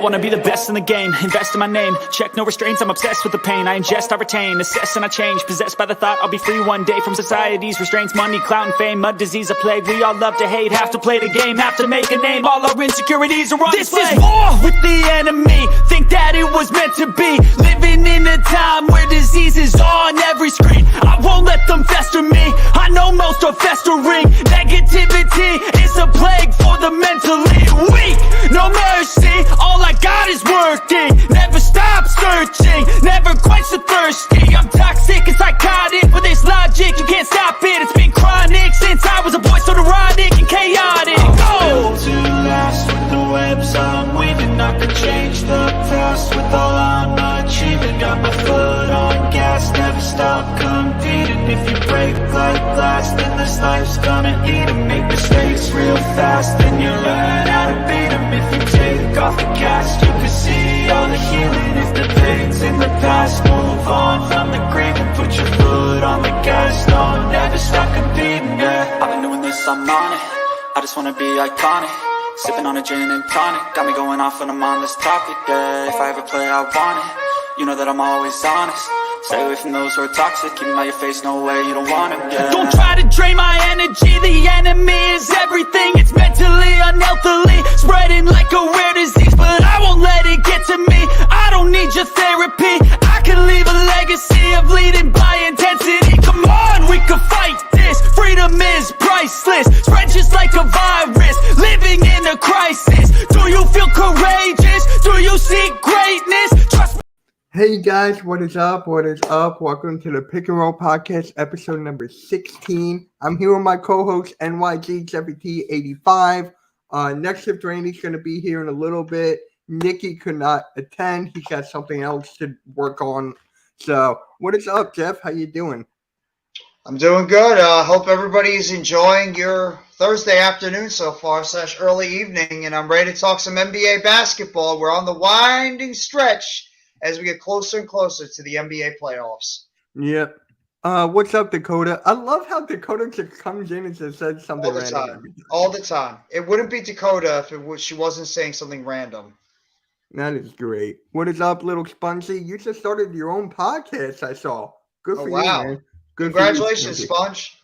wanna be the best in the game, invest in my name, check no restraints, I'm obsessed with the pain. I ingest, I retain, assess and I change, possessed by the thought I'll be free one day from society's restraints. Money, clout and fame, mud, disease, a plague. We all love to hate, have to play the game, have to make a name. All our insecurities are on display. This is war with the enemy, think that it was meant to be. Living in a time where disease is on every screen. I won't let them fester me, I know most are festering. Negativity is a plague for the mentally weak. No mercy, all I got is working. Never stop searching, never quench the thirsty. I'm toxic and psychotic with this logic, you can't stop it. It's been chronic since I was a boy, so neurotic and chaotic. Built to last with the webs I'm weaving. I could change the past with all I'm achieving. Got my foot on gas, never stop competing. If you break like glass, then this life's gonna eat 'em. Make mistakes real fast, then you learn how to beat 'em. If you take off the cast, you can see all the healing. If the pain's in the past, move on from the grave and put your foot on the gas. No, never stop competing, yeah. I've been doing this, I'm on it, I just wanna be iconic. Sipping on a gin and tonic, got me going off when I'm on this topic, yeah. If I ever play, I want it, you know that I'm always honest. Stay away from those who are toxic, keep them out your face, no way, you don't want it, yeah. Don't try to drain my energy, the enemy is everything. It's mentally, unhealthily, spreading like a rare disease. But I won't let it get to me, I don't need your therapy. I can leave a legacy of leading by intensity. Come on, we can fight this, freedom is priceless. Spread just like a virus, living in a crisis. Do you feel courageous? Do you seek greatness? Trust me. Hey guys, what is up? What is up? Welcome to the Pick and Roll Podcast, episode number 16. I'm here with my co-host, NYG Jeffy T85. Next shift Randy's going to be here in a little bit. Nikki could not attend. He's got something else to work on. So, what is up, Jeff? How you doing? I'm doing good. Hope everybody's enjoying your Thursday afternoon so far / early evening, and I'm ready to talk some NBA basketball. We're on the winding stretch as we get closer and closer to the NBA playoffs. Yep. What's up, Dakota? I love how Dakota just comes in and just says something All the random. time. All the time. It wouldn't be Dakota if she wasn't saying something random. That is great. What is up, little Spongy? You just started your own podcast, I saw. Good for you, man. Good Congratulations, for you, Sponge.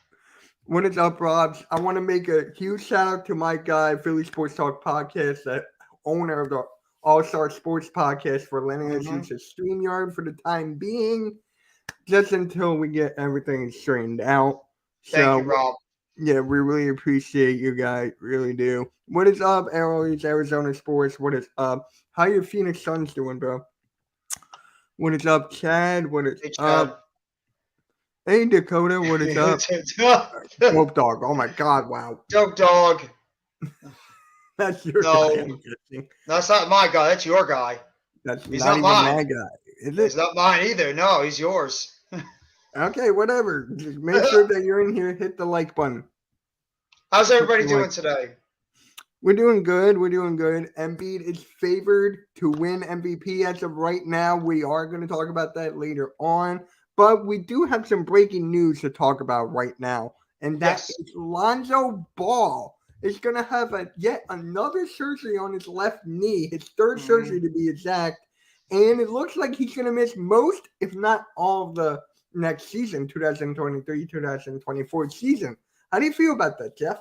What is up, Robs? I want to make a huge shout out to my guy, Philly Sports Talk Podcast, the owner of the All-Star Sports Podcast, for letting us use his StreamYard for the time being, just until we get everything straightened out. Thank you, Rob. Yeah, we really appreciate you guys, really do. What is up, Arrowheads, Arizona Sports? What is up? How your Phoenix Suns doing, bro? What is up, Chad? What is up? Hey, Dakota, what is up? Dope Dog. Oh, my God, wow. Dope Dog. That's your guy, I'm guessing. That's not my guy. That's your guy. He's not even mine. My guy. Is it? He's not mine either. No, he's yours. Okay, whatever. Just make sure that you're in here. Hit the like button. How's everybody doing today? We're doing good. We're doing good. Embiid is favored to win MVP as of right now. We are going to talk about that later on. But we do have some breaking news to talk about right now. And that's Lonzo Ball is going to have yet another surgery on his left knee. His third surgery, to be exact. And it looks like he's going to miss most, if not all, of the next season, 2023-2024 season. How do you feel about that, Jeff?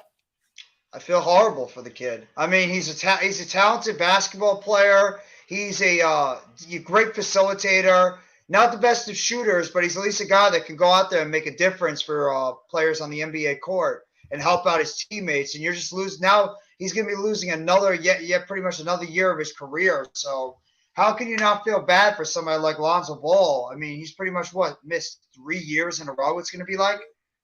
I feel horrible for the kid. I mean, he's a talented basketball player. He's a great facilitator. Not the best of shooters, but he's at least a guy that can go out there and make a difference for players on the NBA court and help out his teammates. And you're just losing. Now he's going to be losing pretty much another year of his career. So how can you not feel bad for somebody like Lonzo Ball? I mean, he's pretty much missed 3 years in a row. It's going to be like.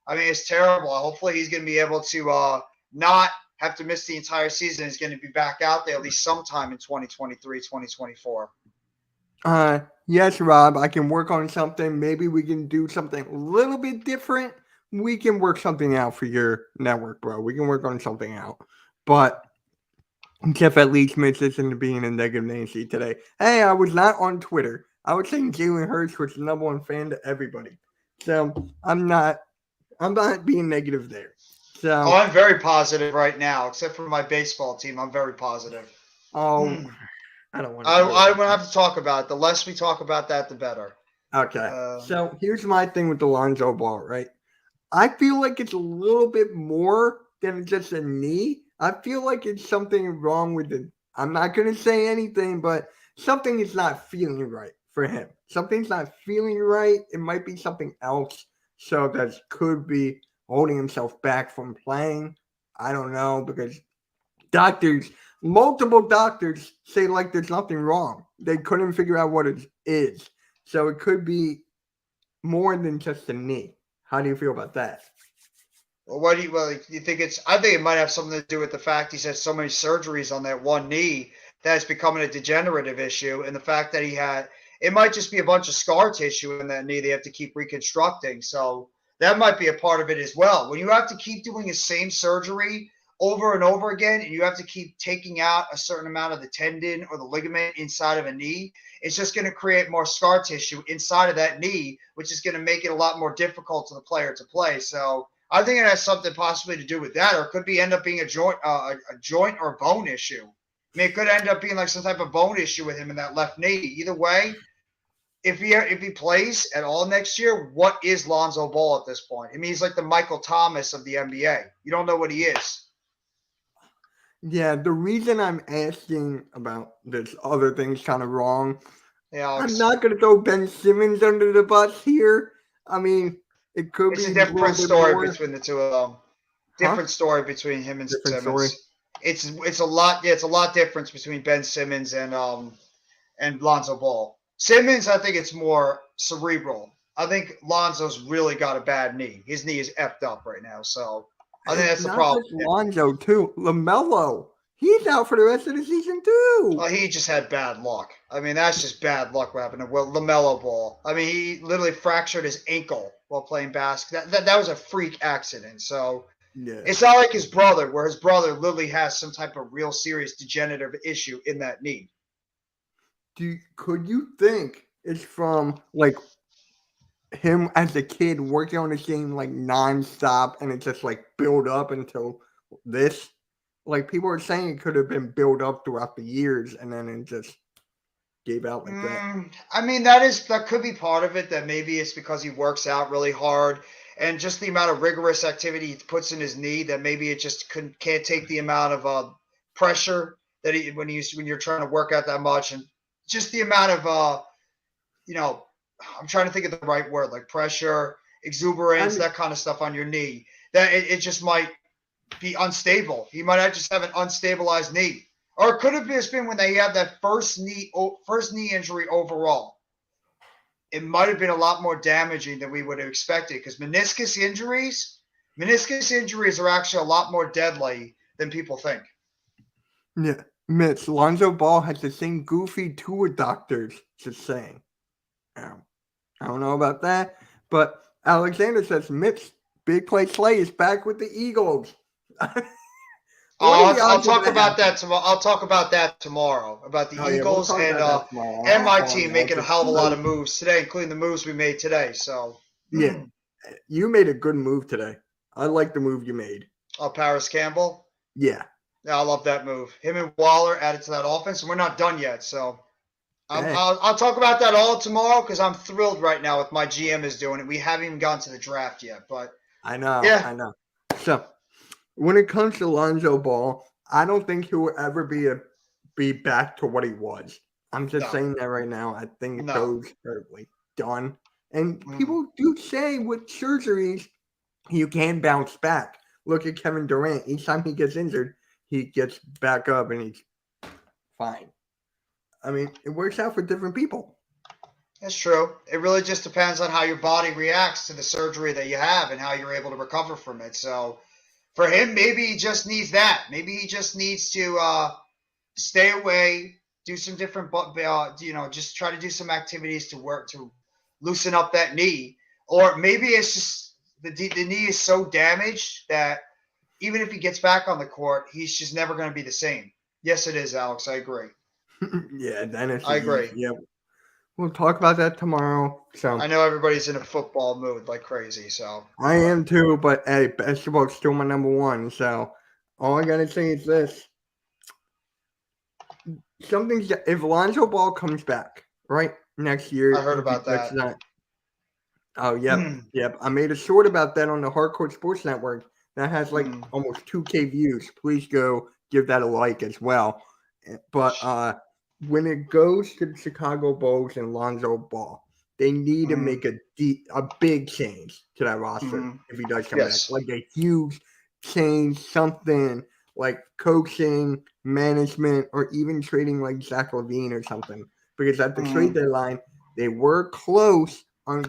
I mean, it's terrible. Hopefully he's going to be able to not have to miss the entire season. He's going to be back out there at least sometime in 2023, 2024. Yes, Rob, I can work on something. Maybe we can do something a little bit different. We can work something out for your network, bro. We can work on something out. But Jeff at least misses into being a negative Nancy today. Hey, I was not on Twitter. I was saying Jalen Hurts was the number one fan to everybody. So I'm not being negative there. So I'm very positive right now, except for my baseball team. I'm very positive. Oh, I don't want to. I would have to talk about it. The less we talk about that, the better. Okay. Um, So here's my thing with the Lonzo Ball, right? I feel like it's a little bit more than just a knee. I feel like it's something wrong with it. I'm not going to say anything, but something is not feeling right for him. Something's not feeling right. It might be something else. So that could be holding himself back from playing. I don't know because multiple doctors say like there's nothing wrong. They couldn't figure out what it is. So it could be more than just a knee. How do you feel about that? Well, you think it's? I think it might have something to do with the fact he's had so many surgeries on that one knee that it's becoming a degenerative issue, and the fact that it might just be a bunch of scar tissue in that knee they have to keep reconstructing. So that might be a part of it as well. When you have to keep doing the same surgery over and over again, and you have to keep taking out a certain amount of the tendon or the ligament inside of a knee, it's just going to create more scar tissue inside of that knee, which is going to make it a lot more difficult for the player to play. So I think it has something possibly to do with that, or it could end up being a joint or bone issue. I mean, it could end up being like some type of bone issue with him in that left knee. Either way, if he plays at all next year, what is Lonzo Ball at this point? I mean, he's like the Michael Thomas of the NBA. You don't know what he is. Yeah, the reason I'm asking about this other thing's kind of wrong. Yeah, I'm not going to throw Ben Simmons under the bus here. I mean, it could it's be a different story more. between the two of them. Different story between him and Different Simmons. story. It's a lot. Yeah, it's a lot difference between Ben Simmons and Lonzo Ball. Simmons, I think it's more cerebral. I think Lonzo's really got a bad knee. His knee is effed up right now. So I think that's the problem. Just Lonzo too. LaMelo, he's out for the rest of the season too. Well, he just had bad luck. I mean, that's just bad luck what happened to LaMelo Ball. I mean, he literally fractured his ankle while playing basketball. That was a freak accident. So Yeah. it's not like his brother, where his brother literally has some type of real serious degenerative issue in that knee. Could you think it's from like him as a kid working on this game like nonstop and it just like build up until this? Like people are saying it could have been built up throughout the years and then it just gave out like that. I mean, that could be part of it. That maybe it's because he works out really hard and just the amount of rigorous activity he puts in his knee. That maybe it just can't take the amount of pressure that when you're trying to work out that much, and just the amount of I'm trying to think of the right word, like pressure, exuberance, that kind of stuff on your knee. That it just might be unstable. He might just have an unstabilized knee. Or it could have just been when they had that first knee injury overall. It might have been a lot more damaging than we would have expected because meniscus injuries are actually a lot more deadly than people think. Yeah, Mitch, Lonzo Ball has the same goofy Tua doctors, just saying. I don't know about that, but Alexander says Mitch, Big Play Slay is back with the Eagles. I'll talk about that tomorrow. I'll talk about that tomorrow, about the Eagles and my team making a hell of a lot of moves today, including the moves we made today. So yeah, you made a good move today. I like the move you made. Oh, Paris Campbell? Yeah. Yeah, I love that move. Him and Waller added to that offense, and we're not done yet. So I'll talk about that all tomorrow because I'm thrilled right now with my GM is doing it. We haven't even gotten to the draft yet, but I know. Yeah. I know. So when it comes to Lonzo Ball, I don't think he will ever be back to what he was. I'm just saying that right now. I think it goes terribly done. And people do say with surgeries, you can bounce back. Look at Kevin Durant. Each time he gets injured, he gets back up and he's fine. I mean, it works out for different people. That's true. It really just depends on how your body reacts to the surgery that you have and how you're able to recover from it. So for him, maybe he just needs that. Maybe he just needs to stay away, do some different, just try to do some activities to loosen up that knee. Or maybe it's just the knee is so damaged that even if he gets back on the court, he's just never going to be the same. Yes, it is, Alex. I agree. Yeah, Dennis. I agree. Yeah, we'll talk about that tomorrow. So I know everybody's in a football mood like crazy. So I am too, but hey, basketball's still my number one. So all I gotta say is this: something's if Lonzo Ball comes back right next year. I heard about that's that. not. Oh, yep. I made a short about that on the Hardcore Sports Network that has like almost 2K views. Please go give that a like as well. But when it goes to the Chicago Bulls and Lonzo Ball, they need to make a big change to that roster if he does come back. Like a huge change, something like coaching, management, or even trading like Zach LaVine or something. Because at the trade deadline, they were close on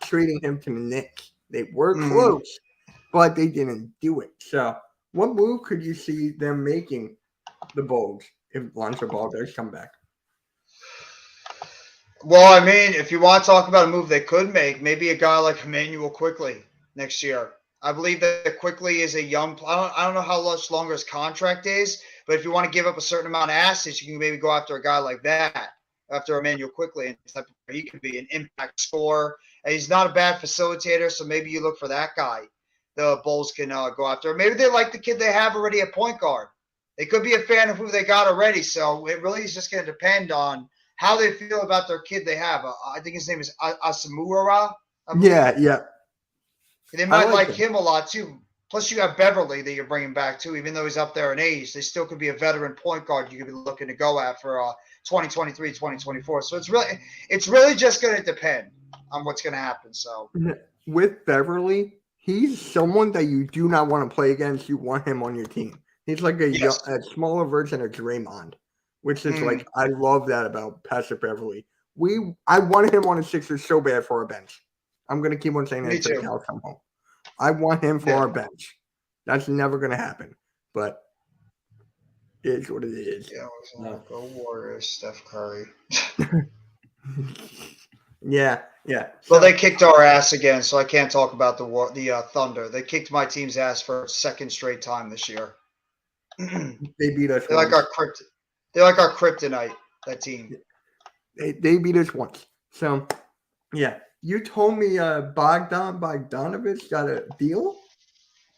trading him to the Knicks. They were close, but they didn't do it. So, what move could you see them making, the Bulls, if Lonzo Ball does come back? Well, I mean, if you want to talk about a move they could make, maybe a guy like Emmanuel Quickly next year. I believe that Quickly is a young. I don't know how much longer his contract is, but if you want to give up a certain amount of assets, you can maybe go after a guy like that. After Emmanuel Quickly, and he could be an impact scorer. And he's not a bad facilitator, so maybe you look for that guy. The Bulls can go after. Maybe they like the kid they have already at point guard. They could be a fan of who they got already. So it really is just going to depend on how they feel about their kid they have. I think his name is Asamura. Yeah. They might like him a lot too. Plus, you have Beverly that you're bringing back too. Even though he's up there in age, they still could be a veteran point guard you could be looking to go at for 2023, 2024. So it's really just going to depend on what's going to happen. So with Beverly, he's someone that you do not want to play against. You want him on your team. He's like a smaller version of Draymond, which is like, I love that about Patrick Beverly. I wanted him on the Sixers so bad for our bench. I'm going to keep on saying that until the cows come home. I want him for our bench. That's never going to happen, but it is what it is. Yeah, go Warriors, Steph Curry. Yeah. Well, they kicked our ass again, so I can't talk about the Thunder. They kicked my team's ass for a second straight time this year. They beat us. They're like our kryptonite. That team. They beat us once. So, yeah. You told me Bogdan Bogdanovic got a deal?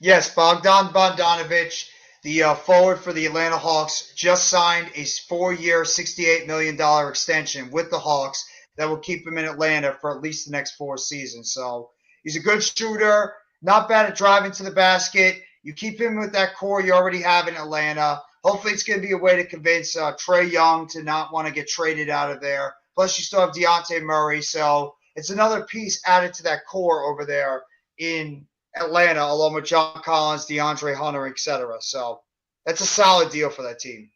Yes, Bogdan Bogdanovic, the forward for the Atlanta Hawks, just signed a 4-year, $68 million extension with the Hawks that will keep him in Atlanta for at least the next 4 seasons. So he's a good shooter, not bad at driving to the basket. You keep him with that core you already have in Atlanta. Hopefully it's going to be a way to convince Trae Young to not want to get traded out of there. Plus you still have Dejounte Murray, so it's another piece added to that core over there in Atlanta, along with John Collins, DeAndre Hunter, etc. So that's a solid deal for that team.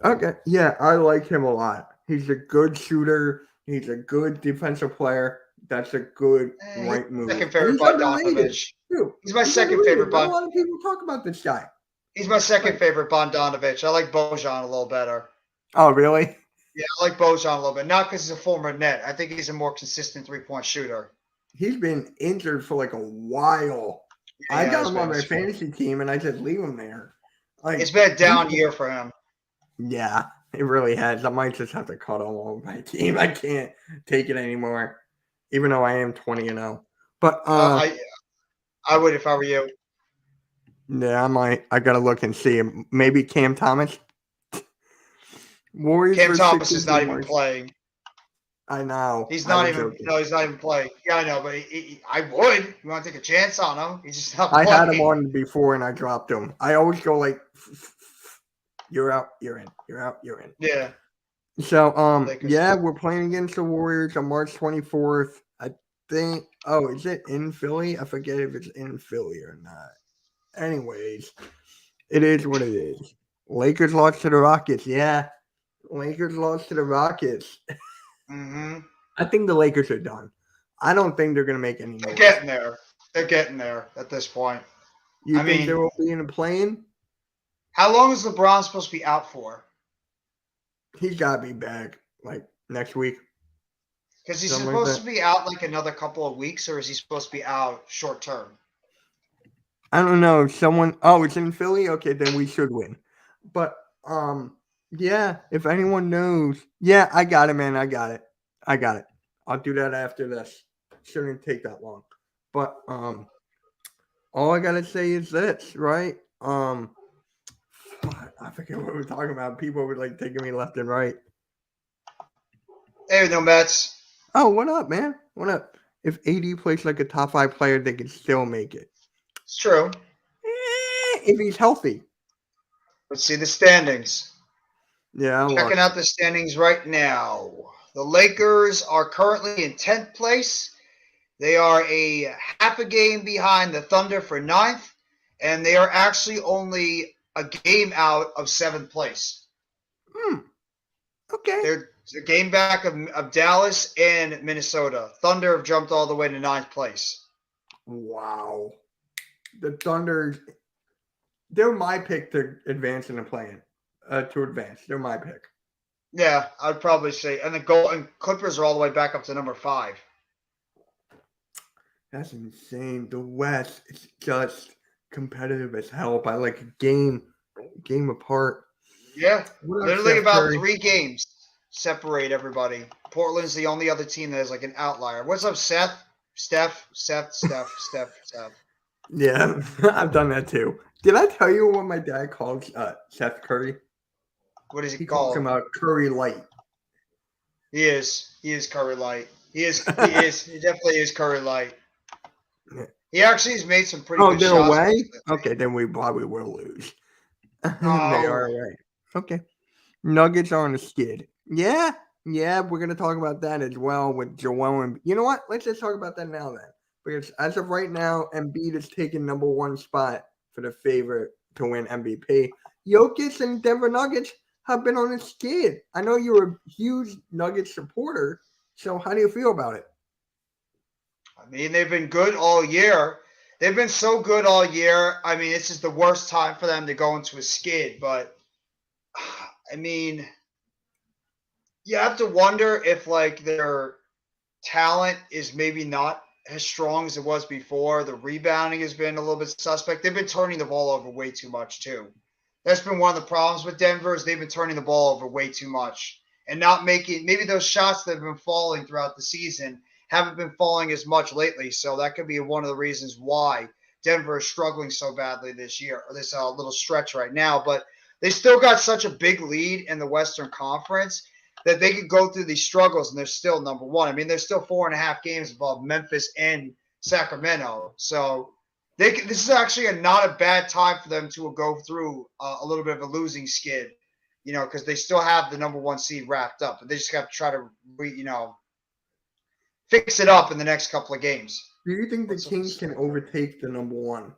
Okay. Yeah, I like him a lot. He's a good shooter. He's a good defensive player. That's a good right move. Second favorite Bogdanovic. He's my second favorite. Not a lot of people talk about this guy. He's my second favorite Bogdanovic. I like Bojan a little better. Oh, really? Yeah, I like Bojan a little bit. Not because he's a former net. I think he's a more consistent three-point shooter. He's been injured for like a while. Yeah, I got him on my fantasy team, and I just leave him there. Like, it's been a down year for him. Yeah, it really has. I might just have to cut him on my team. I can't take it anymore, even though I am 20-0. But I would if I were you. Yeah, I might. I gotta look and see. Maybe Cam Thomas. Warriors. Cam Thomas is not even playing. I know. He's not even. Joking. No, he's not even playing. Yeah, I know, but I would. You want to take a chance on him? He's just not playing. I had him on before and I dropped him. I always go like, "You're out. You're in. You're out. You're in." Yeah. So yeah, we're playing against the Warriors on March 24th. I think. Oh, is it in Philly? I forget if it's in Philly or not. Anyways, it is what it is. Lakers lost to the Rockets. Yeah. Lakers lost to the Rockets. Mm-hmm. I think the Lakers are done. I don't think they're going to make any moves. They're getting there. They're getting there at this point. You think they will be in a play-in? How long is LeBron supposed to be out for? He's got to be back like next week. Because he's supposed to be out like another couple of weeks, or is he supposed to be out short term? I don't know. It's in Philly? Okay, then we should win. But, yeah, if anyone knows. Yeah, I got it, man. I got it. I'll do that after this. Shouldn't take that long. But, all I got to say is this, right? I forget what we were talking about. People were like taking me left and right. Hey, no Mets. Oh, what up, man? What up? If AD plays like a top 5 player, they can still make it. It's true. If he's healthy. Let's see the standings. Yeah, Checking out the standings right now. The Lakers are currently in 10th place. They are a half a game behind the Thunder for 9th, and they are actually only a game out of 7th place. Okay. They're a game back of Dallas and Minnesota. Thunder have jumped all the way to 9th place. Wow. The Thunder, they're my pick to advance in the play-in. To advance. They're my pick. Yeah, I'd probably say. And the Clippers are all the way back up to number 5. That's insane. The West is just competitive as hell by like a game apart. Yeah, What up, literally Steph about Curry? 3 games separate everybody. Portland's the only other team that is like an outlier. What's up, Seth? Steph. Yeah, I've done that too. Did I tell you what my dad calls Seth Curry? What is He he calls called? him Curry Light. He is Curry Light. He definitely is Curry Light. Yeah. He actually has made some pretty Oh, good they're shots. away? recently. Okay, then we probably will lose. They Oh. are away. Okay. Nuggets are on the skid. Yeah, we're going to talk about that as well with Joel. And you know what? Let's just talk about that now then. Because as of right now, Embiid is taking number 1 spot for the favorite to win MVP. Jokic and Denver Nuggets have been on a skid. I know you're a huge Nuggets supporter, so how do you feel about it? I mean, they've been good all year. They've been so good all year. I mean, this is the worst time for them to go into a skid. But, I mean, you have to wonder if, like, their talent is maybe not as strong as it was before. The rebounding has been a little bit suspect. They've been turning the ball over way too much, too. That's been one of the problems with Denver is they've been turning the ball over way too much and not making – maybe those shots that have been falling throughout the season – haven't been falling as much lately, so that could be one of the reasons why Denver is struggling so badly this year, or this little stretch right now. But they still got such a big lead in the Western Conference that they could go through these struggles, and they're still number 1. I mean, they're still 4.5 games above Memphis and Sacramento. So this is actually not a bad time for them to go through a little bit of a losing skid, because they still have the number 1 seed wrapped up. But they just have to try to, fix it up in the next couple of games. Do you think the Kings can overtake the number 1?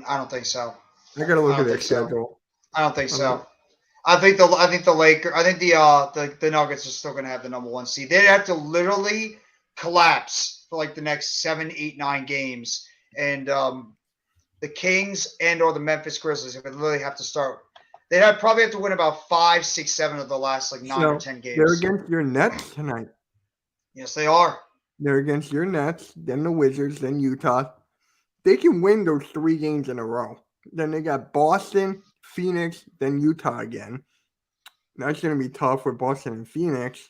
I don't think so. I gotta look at their so. schedule. I don't think so. I think the Nuggets are still going to have the number 1 seed. They'd have to literally collapse for like the next 7, 8, 9 games, and the Kings and or the Memphis Grizzlies would literally have to start. They'd probably have to win about 5, 6, 7 of the last like 9 or 10 games. They're against your Nets tonight. Yes, they are. They're against your Nets, then the Wizards, then Utah. They can win those 3 games in a row. Then they got Boston, Phoenix, then Utah again. That's going to be tough for Boston and Phoenix.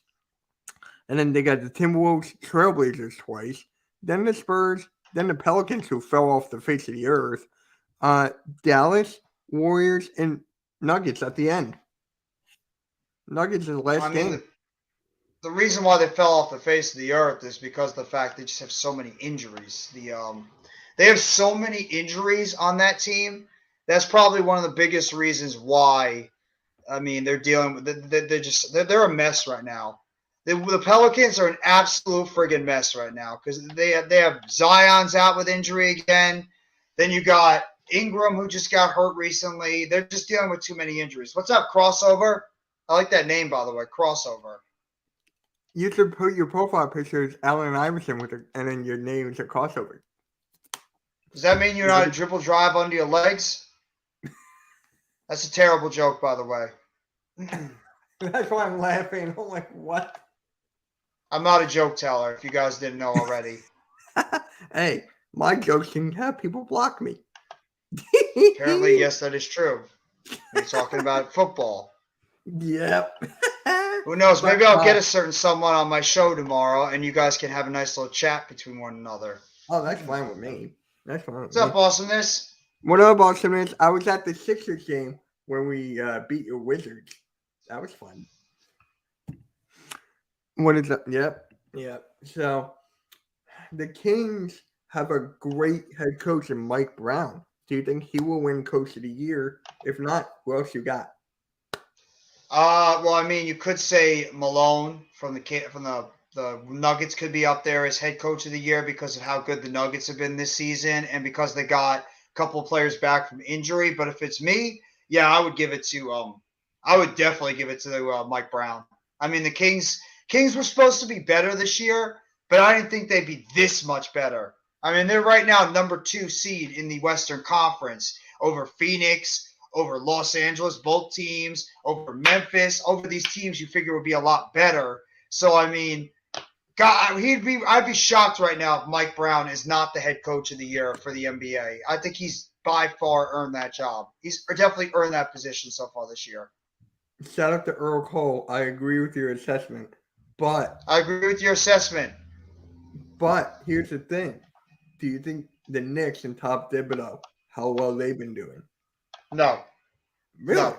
And then they got the Timberwolves, Trailblazers twice, then the Spurs, then the Pelicans, who fell off the face of the earth, Dallas, Warriors, and Nuggets at the end. Nuggets is the last game. The reason why they fell off the face of the earth is because of the fact they just have so many injuries. They have so many injuries on that team. That's probably one of the biggest reasons why. I mean, they're dealing with they're a mess right now. The Pelicans are an absolute friggin' mess right now because they have Zion's out with injury again. Then you got Ingram, who just got hurt recently. They're just dealing with too many injuries. What's up, Crossover? I like that name, by the way, Crossover. You should put your profile picture as Allen Iverson and then your name is a Crossover. Does that mean you're not a dribble drive under your legs? That's a terrible joke, by the way. That's why I'm laughing. I'm like, what? I'm not a joke teller, if you guys didn't know already. Hey, my jokes can have people block me. Apparently, yes, that is true. You're talking about football. Yep. Who knows? Maybe I'll get a certain someone on my show tomorrow, and you guys can have a nice little chat between one another. Oh, that's fine with me. That's fine with What's up, Awesomeness? What up, Awesomeness? I was at the Sixers game when we beat your Wizards. That was fun. What is that? Yep. Yep. So the Kings have a great head coach in Mike Brown. Do you think he will win Coach of the Year? If not, who else you got? Well, I mean, you could say Malone from the Nuggets could be up there as head coach of the year because of how good the Nuggets have been this season and because they got a couple of players back from injury. But if it's me, yeah, I would give it to I would definitely give it to Mike Brown. I mean, the Kings were supposed to be better this year, but I didn't think they'd be this much better. I mean, they're right now number 2 seed in the Western Conference over Phoenix, over Los Angeles, both teams, over Memphis, over these teams you figure would be a lot better. So, I mean, God, I'd be shocked right now if Mike Brown is not the head coach of the year for the NBA. I think he's by far earned that job. He's definitely earned that position so far this year. Shout out to Earl Cole. I agree with your assessment. But I agree with your assessment. Here's the thing. Do you think the Knicks and Top Thibodeau, how well they've been doing? No. Really?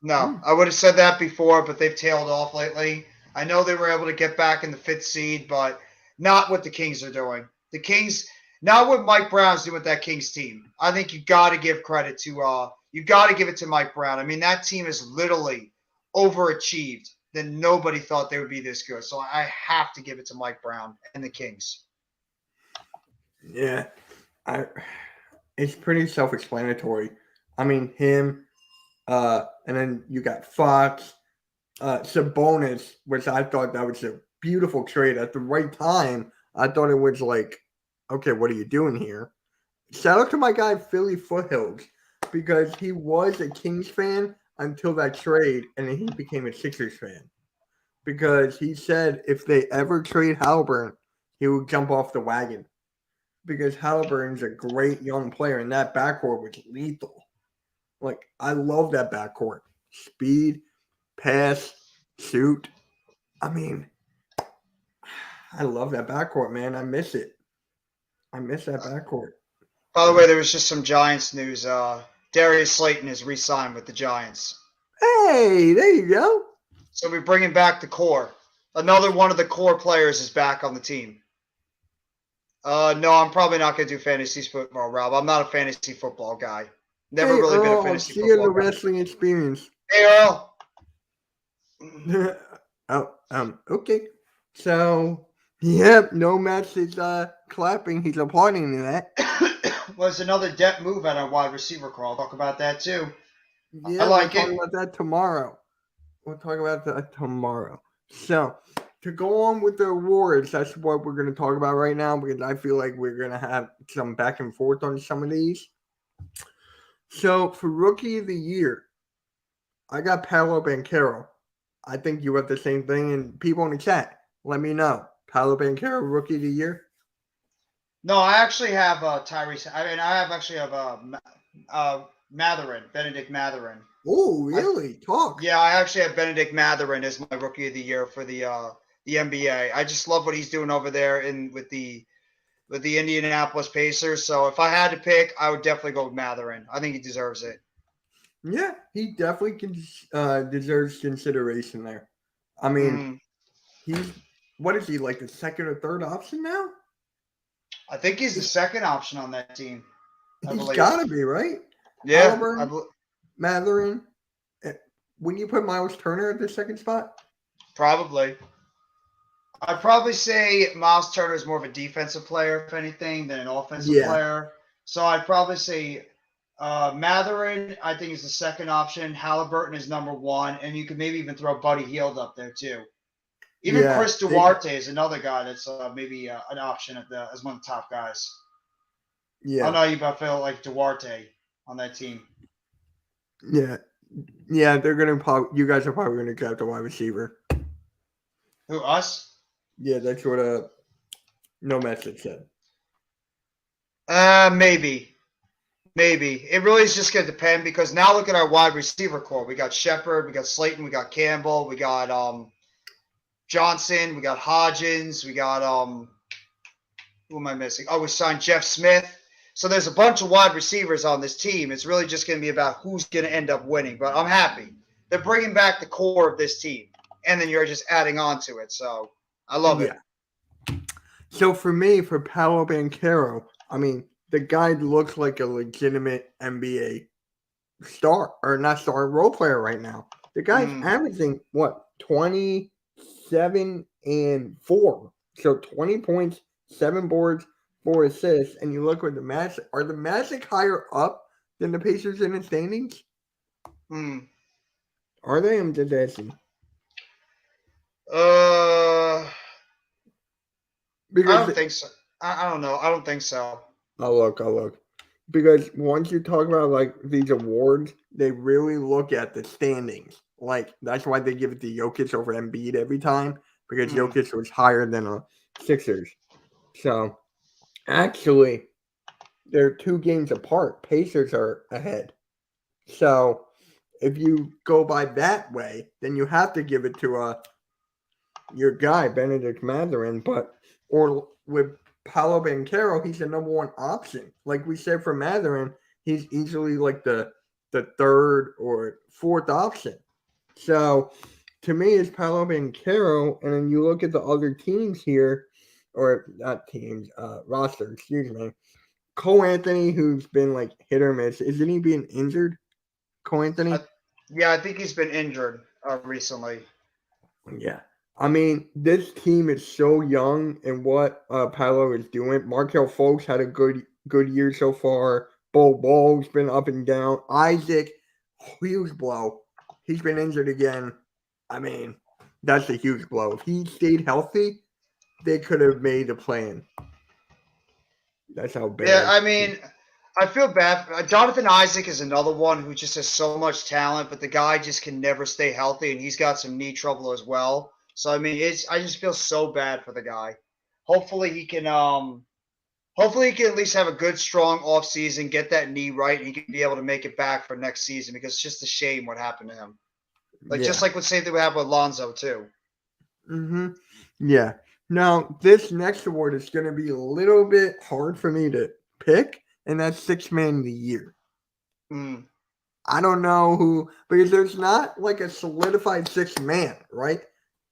No. I would have said that before, but they've tailed off lately. I know they were able to get back in the 5th seed, but not what the Kings are doing. The Kings, not what Mike Brown's doing with that Kings team. I think you got to give credit to you got to give it to Mike Brown. I mean, that team is literally overachieved. Then nobody thought they would be this good. So I have to give it to Mike Brown and the Kings. Yeah. It's pretty self-explanatory. I mean, him, and then you got Fox, Sabonis, which I thought that was a beautiful trade at the right time. I thought it was like, okay, what are you doing here? Shout out to my guy, Philly Foothills, because he was a Kings fan until that trade, and then he became a Sixers fan. Because he said if they ever trade Haliburton, he would jump off the wagon. Because Haliburton's a great young player, and that backcourt was lethal. Like, I love that backcourt. Speed, pass, shoot. I mean, I love that backcourt, man. I miss it. I miss that backcourt. By the way, there was just some Giants news. Darius Slayton is re-signed with the Giants. Hey, there you go. So we're bringing back the core. Another one of the core players is back on the team. No, I'm probably not going to do fantasy football, Rob. I'm not a fantasy football guy. Never really been a fantasy football guy. The wrestling experience. Hey, Earl. Okay. So, yep, no match is clapping. He's applauding to that. Was another depth move at our wide receiver core. I'll talk about that too. Yeah, we'll talk about that tomorrow. We'll talk about that tomorrow. So, to go on with the awards, that's what we're going to talk about right now because I feel like we're going to have some back and forth on some of these. So, for Rookie of the Year, I got Paolo Banchero. I think you have the same thing, and people in the chat, let me know. Paolo Banchero, Rookie of the Year? No, I actually have Tyrese. I have Mathurin, Benedict Mathurin. Oh, really? Talk. Yeah, I actually have Benedict Mathurin as my Rookie of the Year for the NBA. I just love what he's doing over there with the Indianapolis Pacers. So if I had to pick, I would definitely go with Mathurin. I think he deserves it. Yeah, he definitely deserves consideration there. I mean, what is he, like the second or third option now? I think he's the second option on that team. He's got to be, right? Yeah. Mathurin. Wouldn't you put Miles Turner at the second spot? Probably. I'd probably say Miles Turner is more of a defensive player, if anything, than an offensive player. So I'd probably say Mathurin, I think, is the second option. Haliburton is number 1. And you could maybe even throw Buddy Hield up there, too. Even Chris Duarte is another guy that's maybe an option as one of the top guys. Yeah. I know you feel like Duarte on that team. Yeah. They're gonna you guys are probably gonna draft a wide receiver. Who, us? Yeah, that's what No Message said. Maybe. It really is just gonna depend because now look at our wide receiver core. We got Shepard, we got Slayton, we got Campbell, we got Johnson, we got Hodgins, we got who am I missing? Oh, we signed Jeff Smith. So there's a bunch of wide receivers on this team. It's really just going to be about who's going to end up winning. But I'm happy. They're bringing back the core of this team. And then you're just adding on to it. So I love it. So for me, for Paolo Banchero, I mean, the guy looks like a legitimate NBA star, or not star, role player right now. The guy's averaging, 27 and 4. So 20 points, 7 boards, 4 assists. And you look with the Magic. Are the Magic higher up than the Pacers in the standings? Are they? I'm just asking. Because I don't think so. I don't know. I don't think so. I'll look. Because once you talk about like these awards, they really look at the standings. Like that's why they give it to Jokic over Embiid every time, because Jokic was higher than the Sixers. So actually, they're 2 games apart. Pacers are ahead. So if you go by that way, then you have to give it to your guy Benedict Mathurin, or with Paolo Banchero, he's the number 1 option. Like we said for Mathurin, he's easily like the 3rd or 4th option. So to me, it's Paolo Banchero, and then you look at the other teams here, or not teams, roster, excuse me. Cole Anthony, who's been like hit or miss, isn't he being injured? Cole Anthony? Yeah, I think he's been injured recently. Yeah. I mean, this team is so young, and what Paolo is doing. Markelle Fultz had a good year so far. Bol Bol's been up and down. Isaac, huge blow. He's been injured again. I mean, that's a huge blow. If he stayed healthy, they could have made the plan. That's how bad. Yeah, I mean, I feel bad. Jonathan Isaac is another one who just has so much talent, but the guy just can never stay healthy, and he's got some knee trouble as well. So I mean, I just feel so bad for the guy. Hopefully he can at least have a good, strong offseason, get that knee right, and he can be able to make it back for next season, because it's just a shame what happened to him. Just like what same thing we have with Lonzo too. Yeah. Now this next award is going to be a little bit hard for me to pick, and that's 6th Man of the Year. I don't know who, because there's not like a solidified 6th man, right?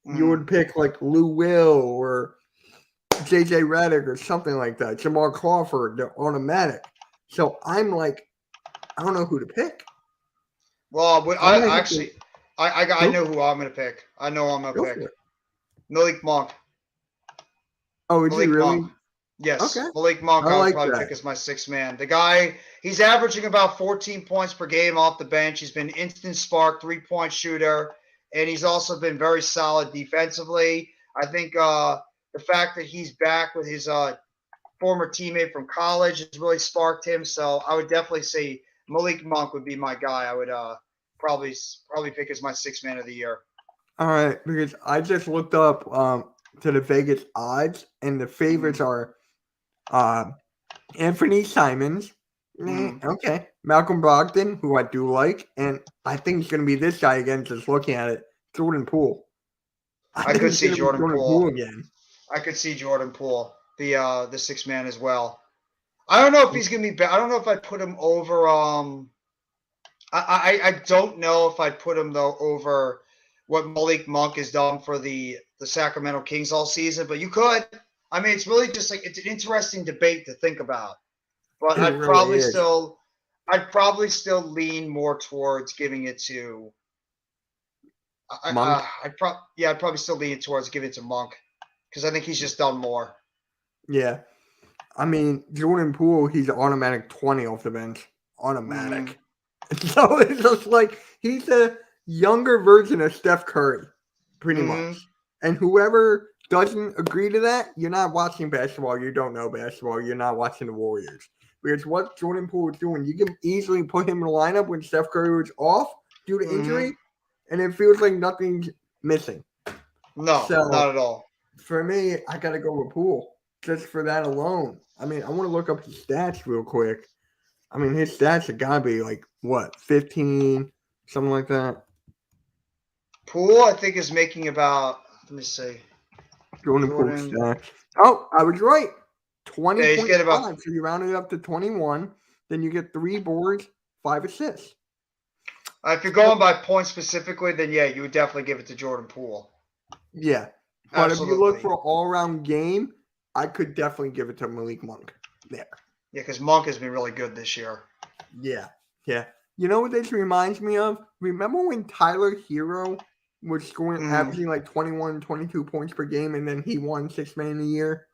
You would pick like Lou Will or JJ Redick or something like that. Jamal Crawford, they're automatic. So I'm like, I don't know who to pick. Well, I know who I'm going to pick. I know who I'm going to pick. Malik Monk. Oh, is he really? Monk. Yes. Okay. Malik Monk, I would probably pick as my 6th man. The guy, he's averaging about 14 points per game off the bench. He's been instant spark, 3-point shooter. And he's also been very solid defensively. I think the fact that he's back with his former teammate from college has really sparked him. So I would definitely say Malik Monk would be my guy. I would probably pick as my 6th man of the year. All right, because I just looked up to the Vegas odds, and the favorites are Anthony Simons. Okay. Malcolm Brogdon, who I do like, and I think it's going to be this guy again, just looking at it, Jordan Poole. I could see Jordan Poole again. I could see Jordan Poole, the 6th man as well. I don't know if he's going to be I don't know if I'd put him over I don't know if I'd put him though over what Malik Monk has done for the Sacramento Kings all season, but you could. I mean, it's really just like it's an interesting debate to think about. But I'd probably still lean more towards giving it to Monk. I'd probably still lean towards giving it to Monk, because I think he's just done more. Yeah. I mean, Jordan Poole, he's automatic 20 off the bench. Automatic. So it's just like he's a younger version of Steph Curry, pretty much. And whoever doesn't agree to that, you're not watching basketball. You don't know basketball. You're not watching the Warriors. Because what Jordan Poole is doing, you can easily put him in the lineup when Steph Curry was off due to injury, and it feels like nothing's missing. No, not at all. For me, I got to go with Poole just for that alone. I mean, I want to look up his stats real quick. I mean, his stats have got to be like, 15, something like that. Poole, I think, is making about, let me see. Jordan Poole stats. Oh, I was right. 20.5. he's getting about. So you round it up to 21. Then you get 3 boards, 5 assists. If you're going by points specifically, then yeah, you would definitely give it to Jordan Poole. Yeah. But Absolutely. if you look for all-around game, I could definitely give it to Malik Monk there. Yeah, because Monk has been really good this year. Yeah. You know what this reminds me of? Remember when Tyler Hero was scoring averaging like 21, 22 points per game, and then he won 6th Man of the Year?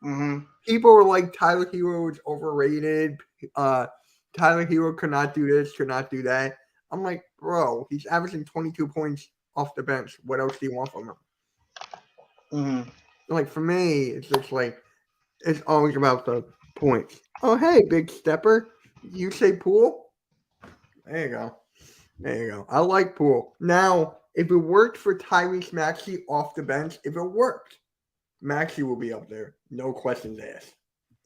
Mm-hmm. People were like, Tyler Hero is overrated. Tyler Hero could not do this, could not do that. I'm like, bro, he's averaging 22 points off the bench. What else do you want from him? Mm-hmm. Like, for me, it's just like, it's always about the points. Oh, hey, big stepper. You say Poole? There you go. I like Poole. Now, if it worked for Tyrese Maxey off the bench, if it worked, Maxey will be up there. No questions asked.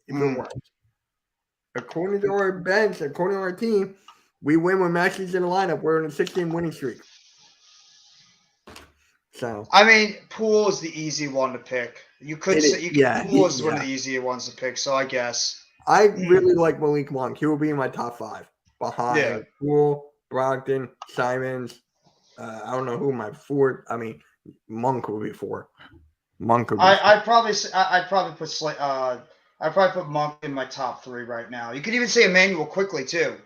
If it worked. According to our bench, according to our team, we win when Maxey's in the lineup. We're in a 6-game winning streak. So I mean, Poole is the easy one to pick. You could say Poole is one of the easier ones to pick. So I guess I really like Malik Monk. He will be in my top 5 behind Poole, Brogdon, Simons. I don't know who my 4th. I mean, Monk will be 4. Monk would be I'd probably put Monk in my top 3 right now. You could even say Emmanuel Quickly too.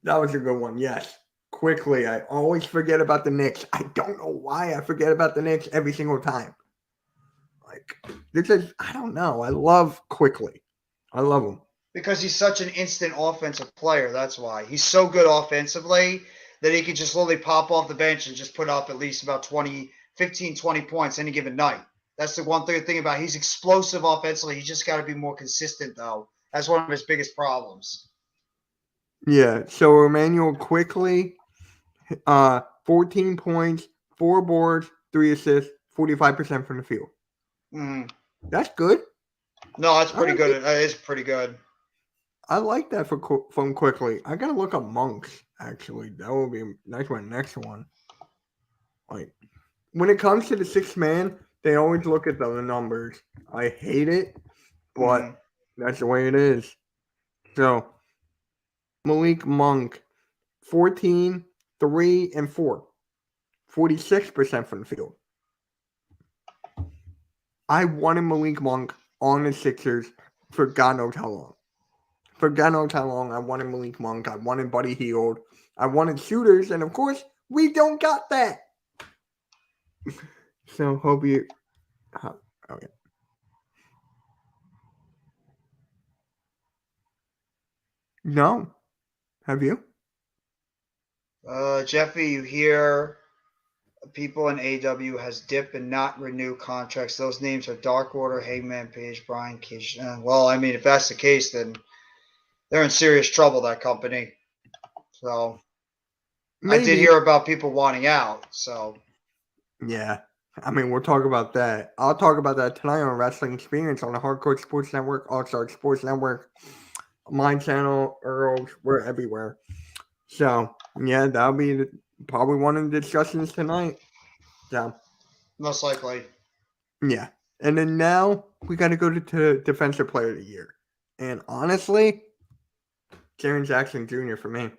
That was a good one. Yes. Quickly. I always forget about the Knicks. I don't know why I forget about the Knicks every single time. Like, I don't know. I love Quickly. I love him. Because he's such an instant offensive player. That's why. He's so good offensively that he can just literally pop off the bench and just put up at least about 15, 20 points any given night. That's the one thing about he's explosive offensively. He's just got to be more consistent, though. That's one of his biggest problems. Yeah. So Emmanuel Quickly, 14 points, 4 boards, 3 assists, 45% from the field. Mm. That's good. No, that's pretty good. That is pretty good. I like that from Quickly. I gotta look up Monks. Actually, that will be that's my next one. Like, when it comes to the 6th man, they always look at the numbers. I hate it, but that's the way it is. So, Malik Monk, 14, 3, and 4. 46% from the field. I wanted Malik Monk on the Sixers for God knows how long. For God knows how long, I wanted Malik Monk. I wanted Buddy Hield. I wanted shooters, and of course, we don't got that. So, hope you... Okay. No. Have you? Jeffy, you hear people in AW has dip and not renew contracts. Those names are Dark Order, Hangman Page, Brian Cage. Well, I mean, if that's the case, then they're in serious trouble, that company. So maybe. I did hear about people wanting out. So yeah. I mean, we'll talk about that. I'll talk about that tonight on Wrestling Experience on the Hardcore Sports Network, All-Star Sports Network, my channel, Earl's, we're everywhere. So, yeah, that'll be probably one of the discussions tonight. So, most likely. Yeah. And then now we got to go to Defensive Player of the Year. And honestly, Jaren Jackson Jr. for me.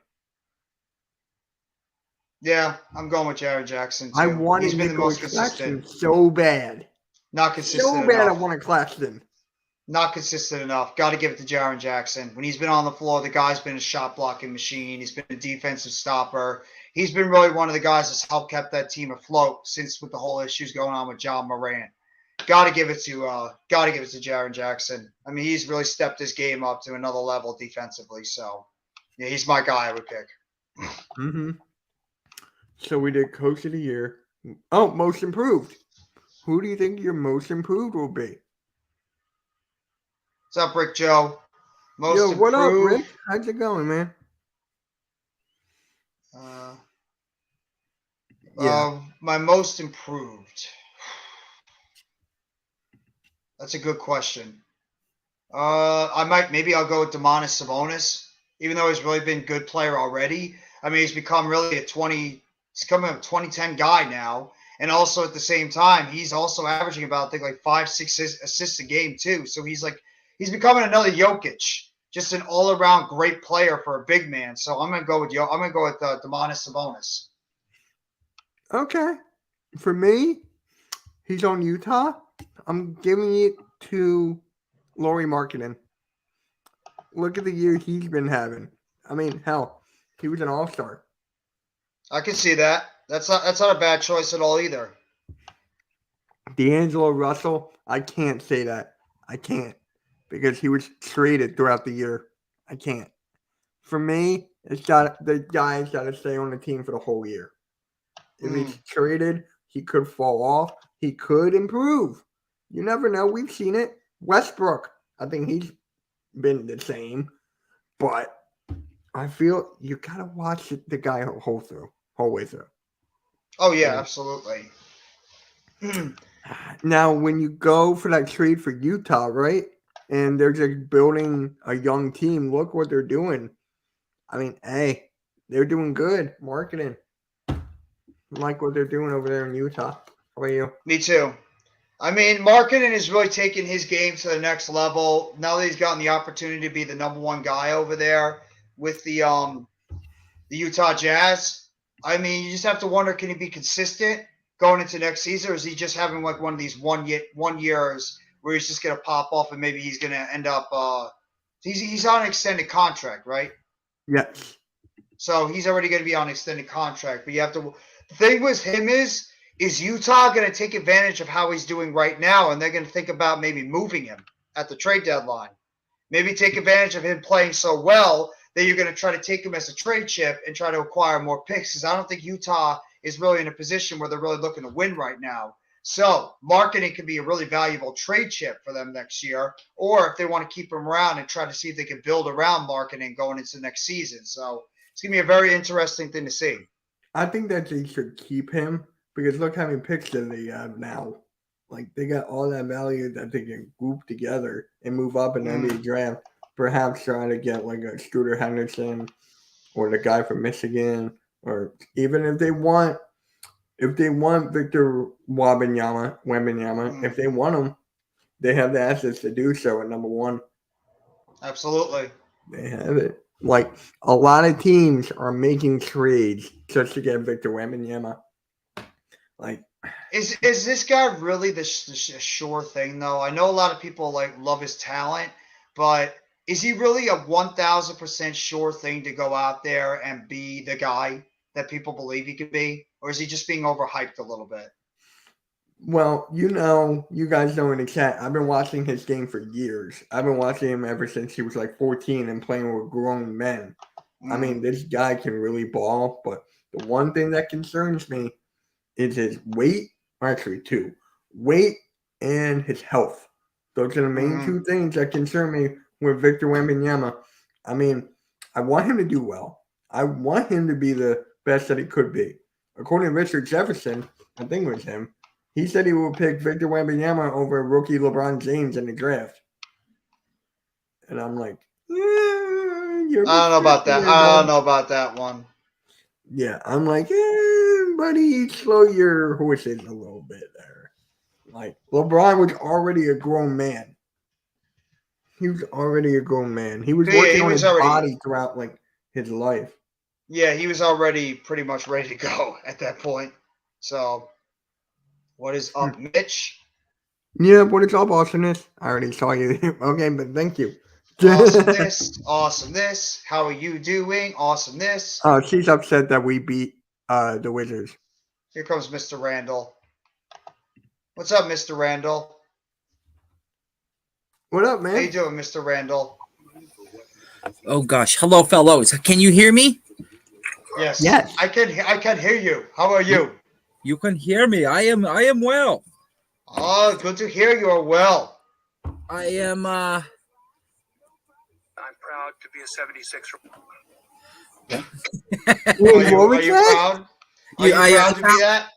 Yeah, I'm going with Jaren Jackson, too. I wanted Nicholas Claxton so bad. Not consistent So bad enough. I wanted Claxton. Not consistent enough. Got to give it to Jaren Jackson. When he's been on the floor, the guy's been a shot blocking machine. He's been a defensive stopper. He's been really one of the guys that's helped kept that team afloat since with the whole issues going on with John Morant. Got to give it to Jaren Jackson. I mean, he's really stepped his game up to another level defensively. So, yeah, he's my guy I would pick. Mm-hmm. So we did Coach of the Year. Oh, Most Improved. Who do you think your Most Improved will be? What's up, Rick Joe? Yo, what up, Rick? How's it going, man? My most improved. That's a good question. Maybe I'll go with Domantas Sabonis, even though he's really been a good player already. I mean, he's become really he's becoming a 2010 guy now, And also at the same time, he's also averaging about, I think, like 5-6 assists a game too. So he's becoming another Jokic, just an all-around great player for a big man. So I'm gonna go with Domantas Sabonis. Okay. For me, he's on Utah. I'm giving it to Lauri Markkanen. Look at the year he's been having. I mean, hell, he was an all-star. I can see that. That's not a bad choice at all either. D'Angelo Russell, I can't say that. I can't. Because he was traded throughout the year. I can't. For me, the guy's got to stay on the team for the whole year. If he's traded, he could fall off. He could improve. You never know. We've seen it. Westbrook, I think he's been the same. But I feel you got to watch the guy whole way through. Oh, yeah, absolutely. Now, when you go for that trade for Utah, right? And they're just building a young team. Look what they're doing. I mean, hey, they're doing good marketing. I like what they're doing over there in Utah. How about you? Me too. I mean, Markkanen is really taking his game to the next level. Now that he's gotten the opportunity to be the number one guy over there with the Utah Jazz. I mean, you just have to wonder, can he be consistent going into next season, or is he just having like one of these one years where he's just going to pop off and maybe he's going to end up he's on an extended contract, right? Yes. So he's already going to be on an extended contract. But you have to – the thing with him is Utah going to take advantage of how he's doing right now, and they're going to think about maybe moving him at the trade deadline. Maybe take advantage of him playing so well that you're going to try to take him as a trade chip and try to acquire more picks, because I don't think Utah is really in a position where they're really looking to win right now. So Markkanen can be a really valuable trade chip for them next year, or if they want to keep him around and try to see if they can build around Markkanen going into next season. So it's going to be a very interesting thing to see. I think that they should keep him because look how many picks that they have now. Like, they got all that value that they can group together and move up in the NBA draft. Perhaps trying to get like a Scooter Henderson or the guy from Michigan, or even if they want Victor Wembanyama, if they want him, they have the assets to do so at number one. Absolutely. They have it. Like, a lot of teams are making trades just to get Victor Wembanyama. Like, is this guy really the sure thing though? I know a lot of people like love his talent, but is he really a 1,000% sure thing to go out there and be the guy that people believe he could be? Or is he just being overhyped a little bit? Well, you guys know in the chat, I've been watching his game for years. I've been watching him ever since he was like 14 and playing with grown men. I mean, this guy can really ball, but the one thing that concerns me is his weight, or actually two, weight and his health. Those are the main two things that concern me with Victor Wembanyama. I mean, I want him to do well. I want him to be the best that he could be. According to Richard Jefferson, I think it was him, he said he would pick Victor Wembanyama over rookie LeBron James in the draft. And I'm like, I don't know about that. I don't know about that one. Yeah, I'm like, buddy, slow your horses a little bit there. Like, LeBron was already a grown man. He was already a grown man. He was working on his body throughout, like, his life. Yeah, he was already pretty much ready to go at that point. So, what is up, Mitch? Yeah, what is up, awesomeness? I already saw you. Okay, but thank you. Awesomeness. How are you doing? Awesomeness. She's upset that we beat the Wizards. Here comes Mr. Randall. What's up, Mr. Randall? What up, man? How you doing, Mr. Randall? Oh gosh, hello, fellows. Can you hear me? Yes. Yes. I can hear you. How are you? You can hear me. I am well. Oh, good to hear you are well. I am. I'm proud to be a 76er. What was that? Are you proud to be that?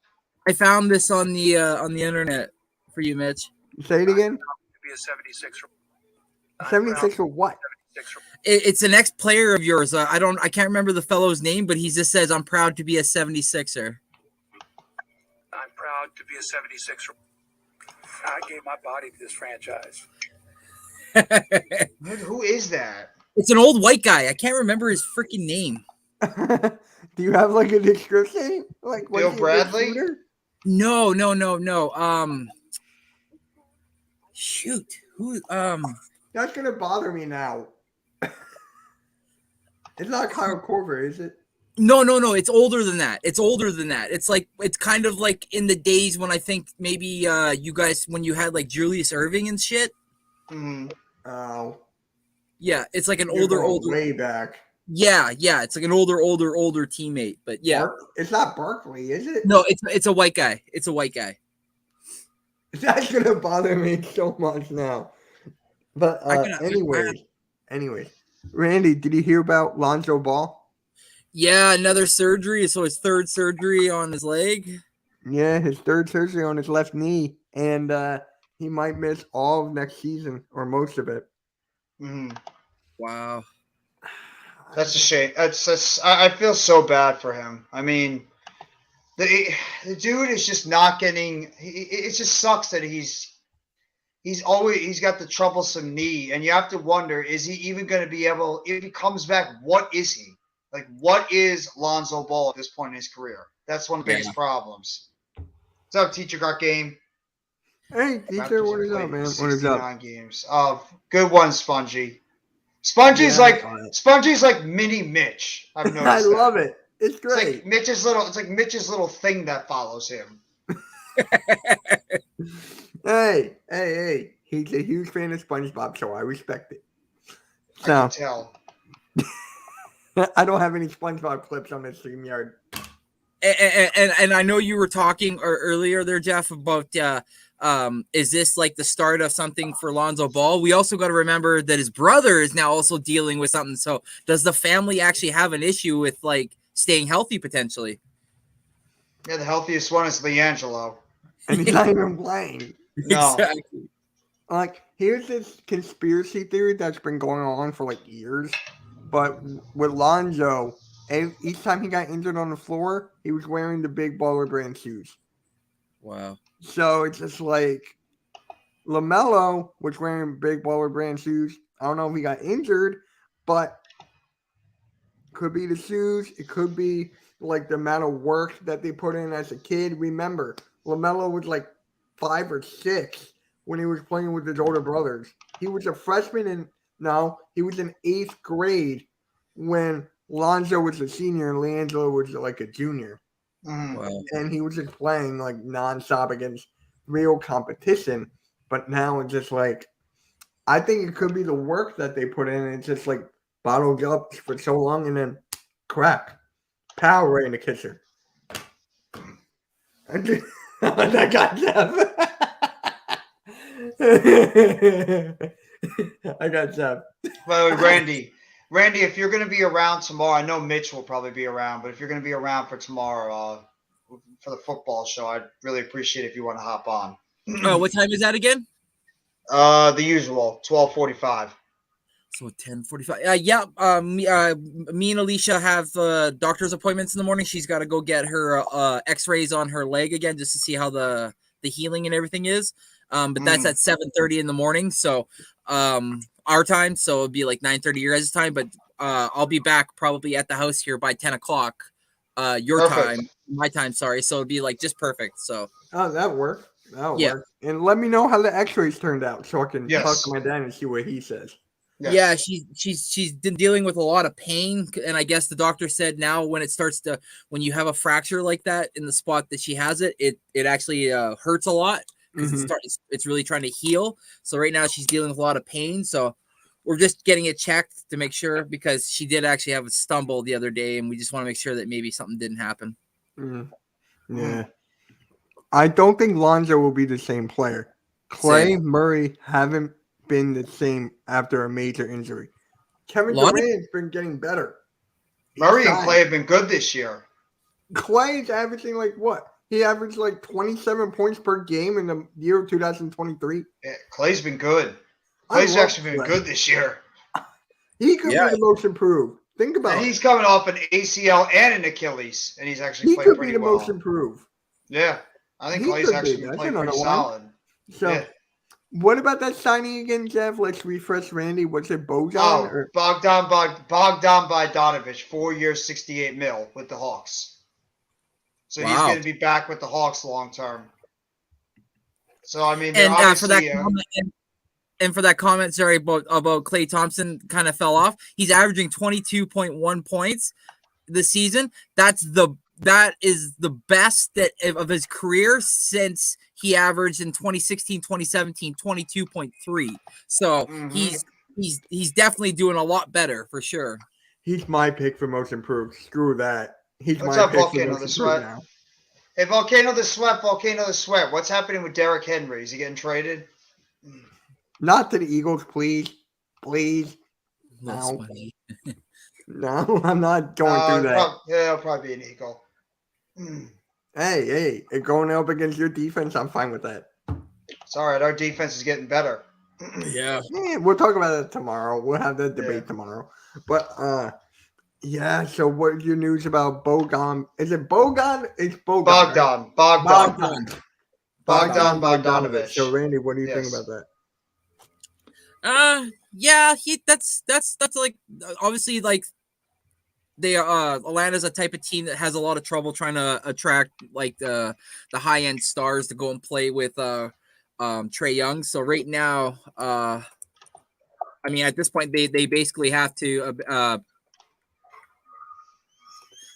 I found this on the internet for you, Mitch. Say it again. To be a 76er. 76 or what? It's an ex-player of yours. I can't remember the fellow's name, but he just says, "I'm proud to be a 76er." I'm proud proud to be a 76. I gave my body to this franchise. Who is that? It's an old white guy. I can't remember his freaking name. Do you have like a description? Like was Bill he a good Bradley? shooter? No. Shoot. Who? That's gonna bother me now. It's not Kyle Korver, is it? No. It's older than that. It's kind of like in the days when I think maybe you guys when you had like Julius Erving and shit. Mhm. Oh, Yeah, it's like an you're older. going way back. Yeah. It's like an older teammate. But yeah, It's not Barkley, is it? no, it's a white guy. It's a white guy. That's gonna bother me so much now. But anyways, Randy, did you hear about Lonzo Ball? Yeah, another surgery. So his third surgery on his leg. Yeah, his third surgery on his left knee, and he might miss all of next season or most of it. Mhm. Wow. That's a shame. I feel so bad for him. I mean, the dude is just not getting. It just sucks that he's got the troublesome knee, and you have to wonder: is he even going to be able? If he comes back, what is he? Like, what is Lonzo Ball at this point in his career? That's one of the biggest problems. What's up, Teacher Got Game? Hey, teacher, what is up, man? What is up? 69 games. Good one, Spongy. Spongy's like mini Mitch. I've noticed. I love it. It's great. It's like Mitch's little thing that follows him. Hey. He's a huge fan of SpongeBob, so I respect it. I can tell. I don't have any SpongeBob clips on this StreamYard. And I know you were talking earlier there, Jeff, about is this like the start of something for Lonzo Ball? We also got to remember that his brother is now also dealing with something. So does the family actually have an issue with like staying healthy potentially? Yeah, the healthiest one is LiAngelo. And he's not even playing. No. Exactly. Like, here's this conspiracy theory that's been going on for like years. But with Lonzo, each time he got injured on the floor, he was wearing the big Baller Brand shoes. Wow. So it's just like LaMelo was wearing big Baller Brand shoes. I don't know if he got injured, but could be the shoes. It could be like the amount of work that they put in as a kid. Remember, LaMelo was like 5 or 6 when he was playing with his older brothers. He was a freshman he was in 8th grade when Lonzo was a senior and LiAngelo was like a junior. Wow. And he was just playing like nonstop against real competition. But now it's just like, I think it could be the work that they put in. It's just like bottled up for so long and then crack. Pow right in the kitchen. I got Jeff. I got Jeff. By the way, Randy, if you're going to be around tomorrow, I know Mitch will probably be around, but if you're going to be around for tomorrow for the football show, I'd really appreciate if you want to hop on. Oh, what time is that again? The usual, 12:45. So 10:45. Me and Alicia have doctor's appointments in the morning. She's got to go get her X-rays on her leg again just to see how the healing and everything is. But that's at 7:30 in the morning. So our time, so it'll be like 9:30 your guys' time. But I'll be back probably at the house here by 10 o'clock. Your time, my time. Sorry, so it'll be like just perfect. So that worked. That'll work. And let me know how the X-rays turned out, so I can talk to my dad and see what he says. Yes. Yeah, she's been dealing with a lot of pain, and I guess the doctor said now when you have a fracture like that in the spot that she has it actually hurts a lot because it's really trying to heal. So right now she's dealing with a lot of pain. So we're just getting it checked to make sure because she did actually have a stumble the other day, and we just want to make sure that maybe something didn't happen. Yeah, I don't think Lonzo will be the same player. Clay, Murray haven't been the same after a major injury. Kevin Durant's been getting better. Murray and Clay have been good this year. Clay's averaging like what? He averaged like 27 points per game in the year of 2023. Yeah, Clay's been good. Clay's actually been good this year. He could be the most improved. Think about it. He's coming off an ACL and an Achilles, and he's actually playing pretty well. He could be the most improved. Yeah. I think He Clay's could actually be. been That's playing pretty another one. solid. So, Yeah. what about that signing again, Jeff? Let's refresh Randy. What's it, Bojan? Oh, Or Bogdan Bogdanovic, 4 years, 68 mil with the Hawks. So he's Wow. going to be back with the Hawks long term. So I mean, they're And for that obviously comment, and for that comment, sorry about Klay Thompson kind of fell off. He's averaging 22.1 points this season. That is the best of his career since he averaged in 2016, 2017, 22.3. So he's definitely doing a lot better for sure. he's my pick for most improved. Screw that. He's What's my up, pick for Volcano the most improved Sweat? now. Hey, Volcano the Sweat. What's happening with Derrick Henry? Is he getting traded? Not to the Eagles, please. Please. That's No. funny. No, I'm not going through that. He'll probably be an Eagle. Hey, going up against your defense, I'm fine with that. It's all right. Our defense is getting better. Yeah. Yeah, we'll talk about it tomorrow. We'll have that debate tomorrow. But yeah, so what's your news about Bogan? Is it Bogan? It's Bogan. Right? Bogdan Bogdanovich. Bogdanovic. So Randy, what do you think Yes. about that? Yeah, that's like obviously like they Atlanta's a type of team that has a lot of trouble trying to attract like the high end stars to go and play with Trae Young. So right now, I mean at this point they basically have to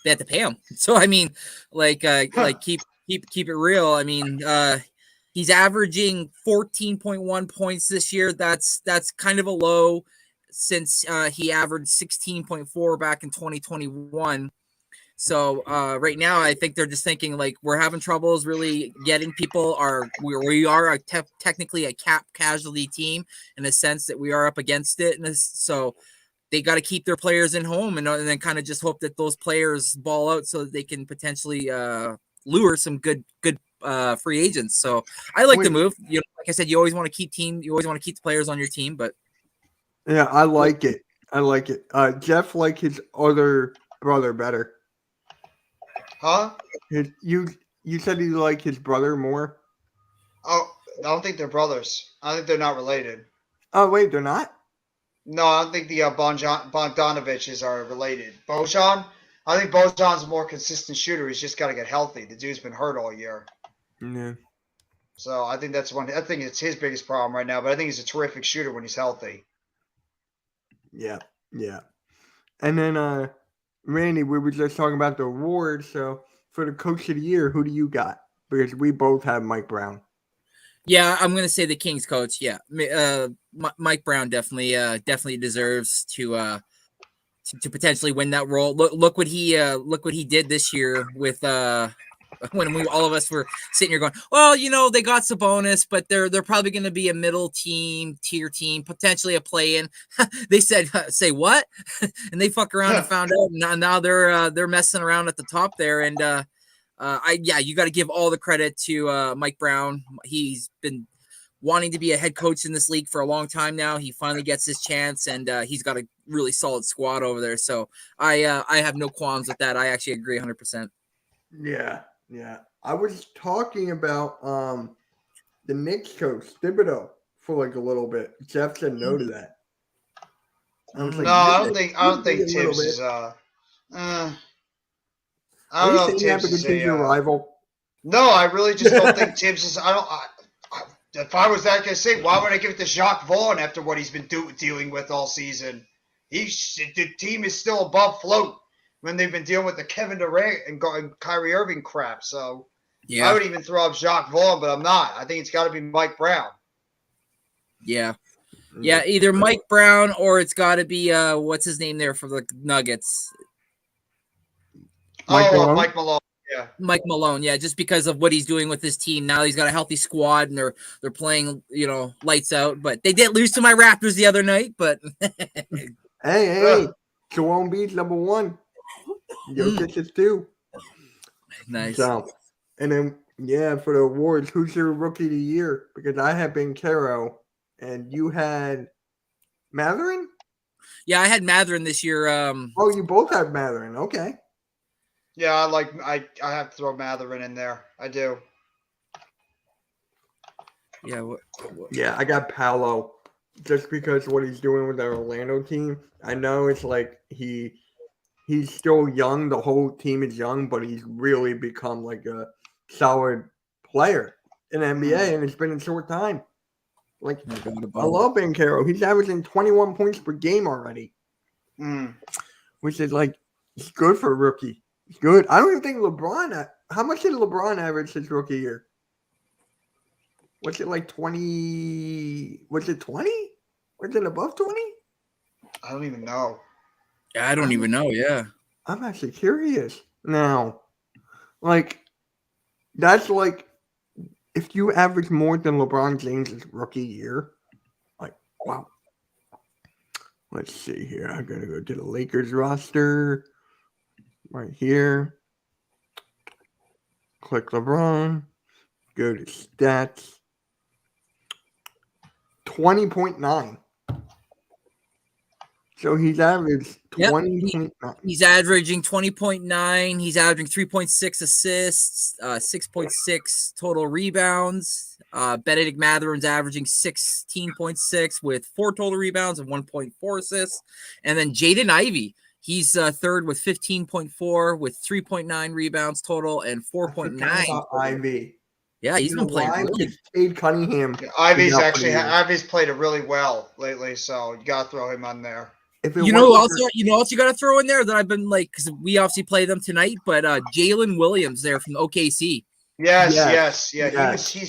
they have to pay him. So I mean like keep it real. I mean he's averaging 14.1 points this year. That's kind of a low since he averaged 16.4 back in 2021. So right now, I think they're just thinking like we're having troubles really getting people. We are technically a cap casualty team in the sense that we are up against it, and so they got to keep their players in home and then kind of just hope that those players ball out so that they can potentially lure some good free agents. So I like the move. You know, like I said, you always want to keep the players on your team, but Yeah, I like it. Jeff like his other brother better. Huh? You said you like his brother more? Oh, I don't think they're brothers. I think they're not related. Oh wait, they're not? No, I don't think the Bogdanoviches are related. Bojan? I think Bojan's a more consistent shooter. He's just got to get healthy. The dude's been hurt all year. Yeah. So I think that's one. I think it's his biggest problem right now. But I think he's a terrific shooter when he's healthy. Yeah. And then Randy, we were just talking about the awards. So for the Coach of the Year, who do you got? Because we both have Mike Brown. yeah, I'm gonna say the Kings coach. Yeah, Mike Brown definitely deserves to potentially win that role. Look what he did this year with when all of us were sitting here going, well, you know, they got Sabonis, but they're probably going to be a middle tier team, potentially a play-in. They said, say what? And they fuck around and found out. Now they're messing around at the top there. And you got to give all the credit to Mike Brown. He's been wanting to be a head coach in this league for a long time now. He finally gets his chance, and he's got a really solid squad over there. So I have no qualms with that. I actually agree 100%. Yeah. I was talking about the Knicks coach, Thibodeau, for like a little bit. Jeff said no to that. I was like, I don't think Tibbs is I don't know if Tibbs is your rival. No, I really just don't think Tibbs is. If I was that gonna say, why would I give it to Jacques Vaughn after what he's been dealing with all season? The team is still above float when they've been dealing with the Kevin Durant and Kyrie Irving crap. So I would even throw up Jacques Vaughn, but I'm not. I think it's got to be Mike Brown. Yeah, either Mike Brown or it's got to be what's his name there for the Nuggets? Mike Malone? Mike Malone. Yeah, Mike Malone. Yeah, just because of what he's doing with his team now, he's got a healthy squad and they're playing, you know, lights out. But they did lose to my Raptors the other night. But hey, Joel Embiid's number one. Jokic is two. Nice. So, and then for the awards, who's your rookie of the year? Because I have been Caro, and you had Mathurin. Yeah, I had Mathurin this year. Oh, you both have Mathurin. Okay. Yeah, I have to throw Mathurin in there. I do. Yeah. Yeah, I got Paolo just because what he's doing with the Orlando team. I know it's like he's still young. The whole team is young, but he's really become like a solid player in the NBA, and it's been a short time. Like, No doubt I about it. love Banchero. He's averaging 21 points per game already, Mm. which is like it's good for a rookie. It's good. I don't even think LeBron. How much did LeBron average his rookie year? Was it like 20? Was it 20? Was it above 20? I don't even know. I don't even know. Yeah. I'm actually curious now. Like, that's like if you average more than LeBron James' rookie year, like, wow. Let's see here. I'm going to go to the Lakers roster right here. Click LeBron. Go to stats. 20.9. So he's averaged Yep. 20.9. He's averaging 20.9. He's averaging 3.6 assists, 6.6 total rebounds. Benedict Mathurin's averaging 16.6 with 4 total rebounds and 1.4 assists. And then Jaden Ivey, he's third with 15.4 with 3.9 rebounds total and 4.9. Ivy. Yeah, he's been playing really. Because Cade Cunningham. Ivy's is out for actually the year. Ivy's played it really well lately, so you gotta throw him on there. If it You know who wasn't else? You know what else you got to throw in there that I've been like, because we obviously play them tonight, but Jalen Williams there from OKC. Yes, Yes, yeah. yes. He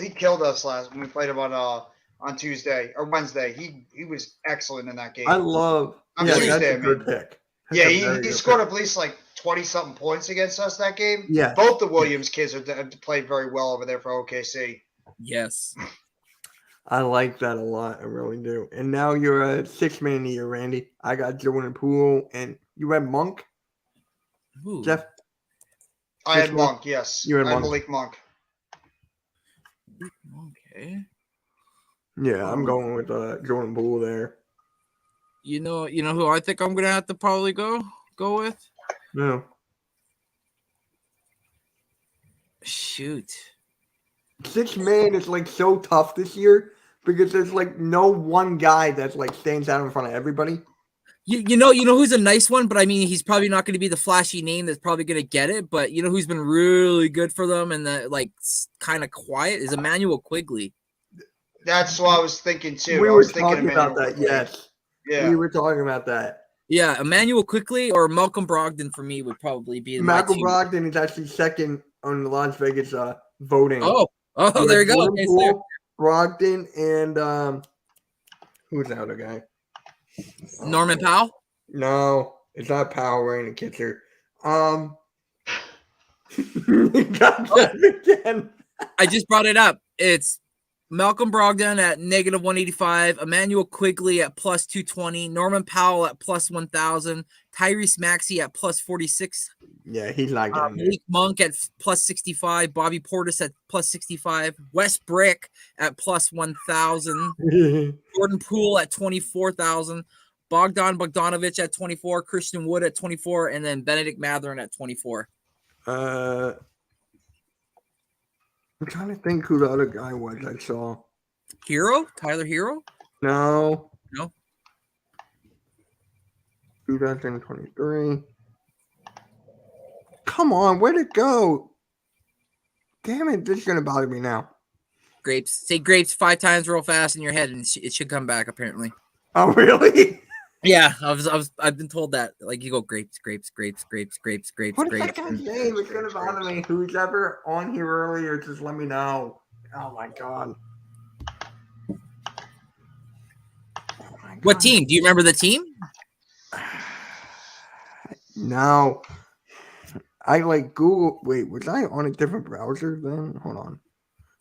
killed us last when we played him on Tuesday or Wednesday. He was excellent in that game. I love. On Yeah, Tuesday, that's I a good mean. pick. That's Yeah, a very he good scored pick. at least like 20-something points against us that game. Yeah. Both the Williams kids have played very well over there for OKC. Yes. I like that a lot. I really do. And now you're a 6-man year, Randy. I got Jordan Poole, and you had Monk, Ooh. Jeff. I had Six man? Monk, yes. You had I had Monk. Malik Monk. Okay. Yeah, I'm going with Jordan Poole there. You know who I think I'm gonna have to probably go with? No. Shoot. 6-man is like so tough this year because there's like no one guy that like stands out in front of everybody. You know who's a nice one, but I mean he's probably not going to be the flashy name that's probably going to get it. But you know who's been really good for them and the like kind of quiet is Emmanuel Quigley. That's what I was thinking too. We I were was thinking talking about Emmanuel that. Quigley. Yes, Yeah. we were talking about that. Yeah, Emmanuel Quigley or Malcolm Brogdon for me would probably be my Malcolm two. Brogdon is actually second on the Las Vegas voting. Oh, You there have you go. Jordan Okay, Poole, Brogdon, and who's the other guy? Norman Powell. No, it's not Powell wearing a kisser. Got that again. I just brought it up. It's Malcolm Brogdon at -185, Emmanuel Quigley at +220, Norman Powell at +1000, Tyrese Maxey at +46, Yeah, he's not getting Malik Monk at +65, Bobby Portis at +65, Wes Brick at +1000, it. Jordan Poole at 24,000, Bogdan Bogdanovic at 24, Christian Wood at 24, and then Benedict Mathurin at 24. I'm trying to think who the other guy was I saw. Hero? Tyler Hero? No. No? 2023. Come on, where'd it go? Damn it, this is going to bother me now. Grapes. Say grapes 5 times real fast in your head, and it should come back. Apparently. Oh, really? Yeah, I've been told that. Like you go grapes. What is that guy's name? It's going to bother me. Who's ever on here earlier, just let me know. Oh, my God. What team? Do you remember the team? No. I like Google. Wait, was I on a different browser then? Hold on.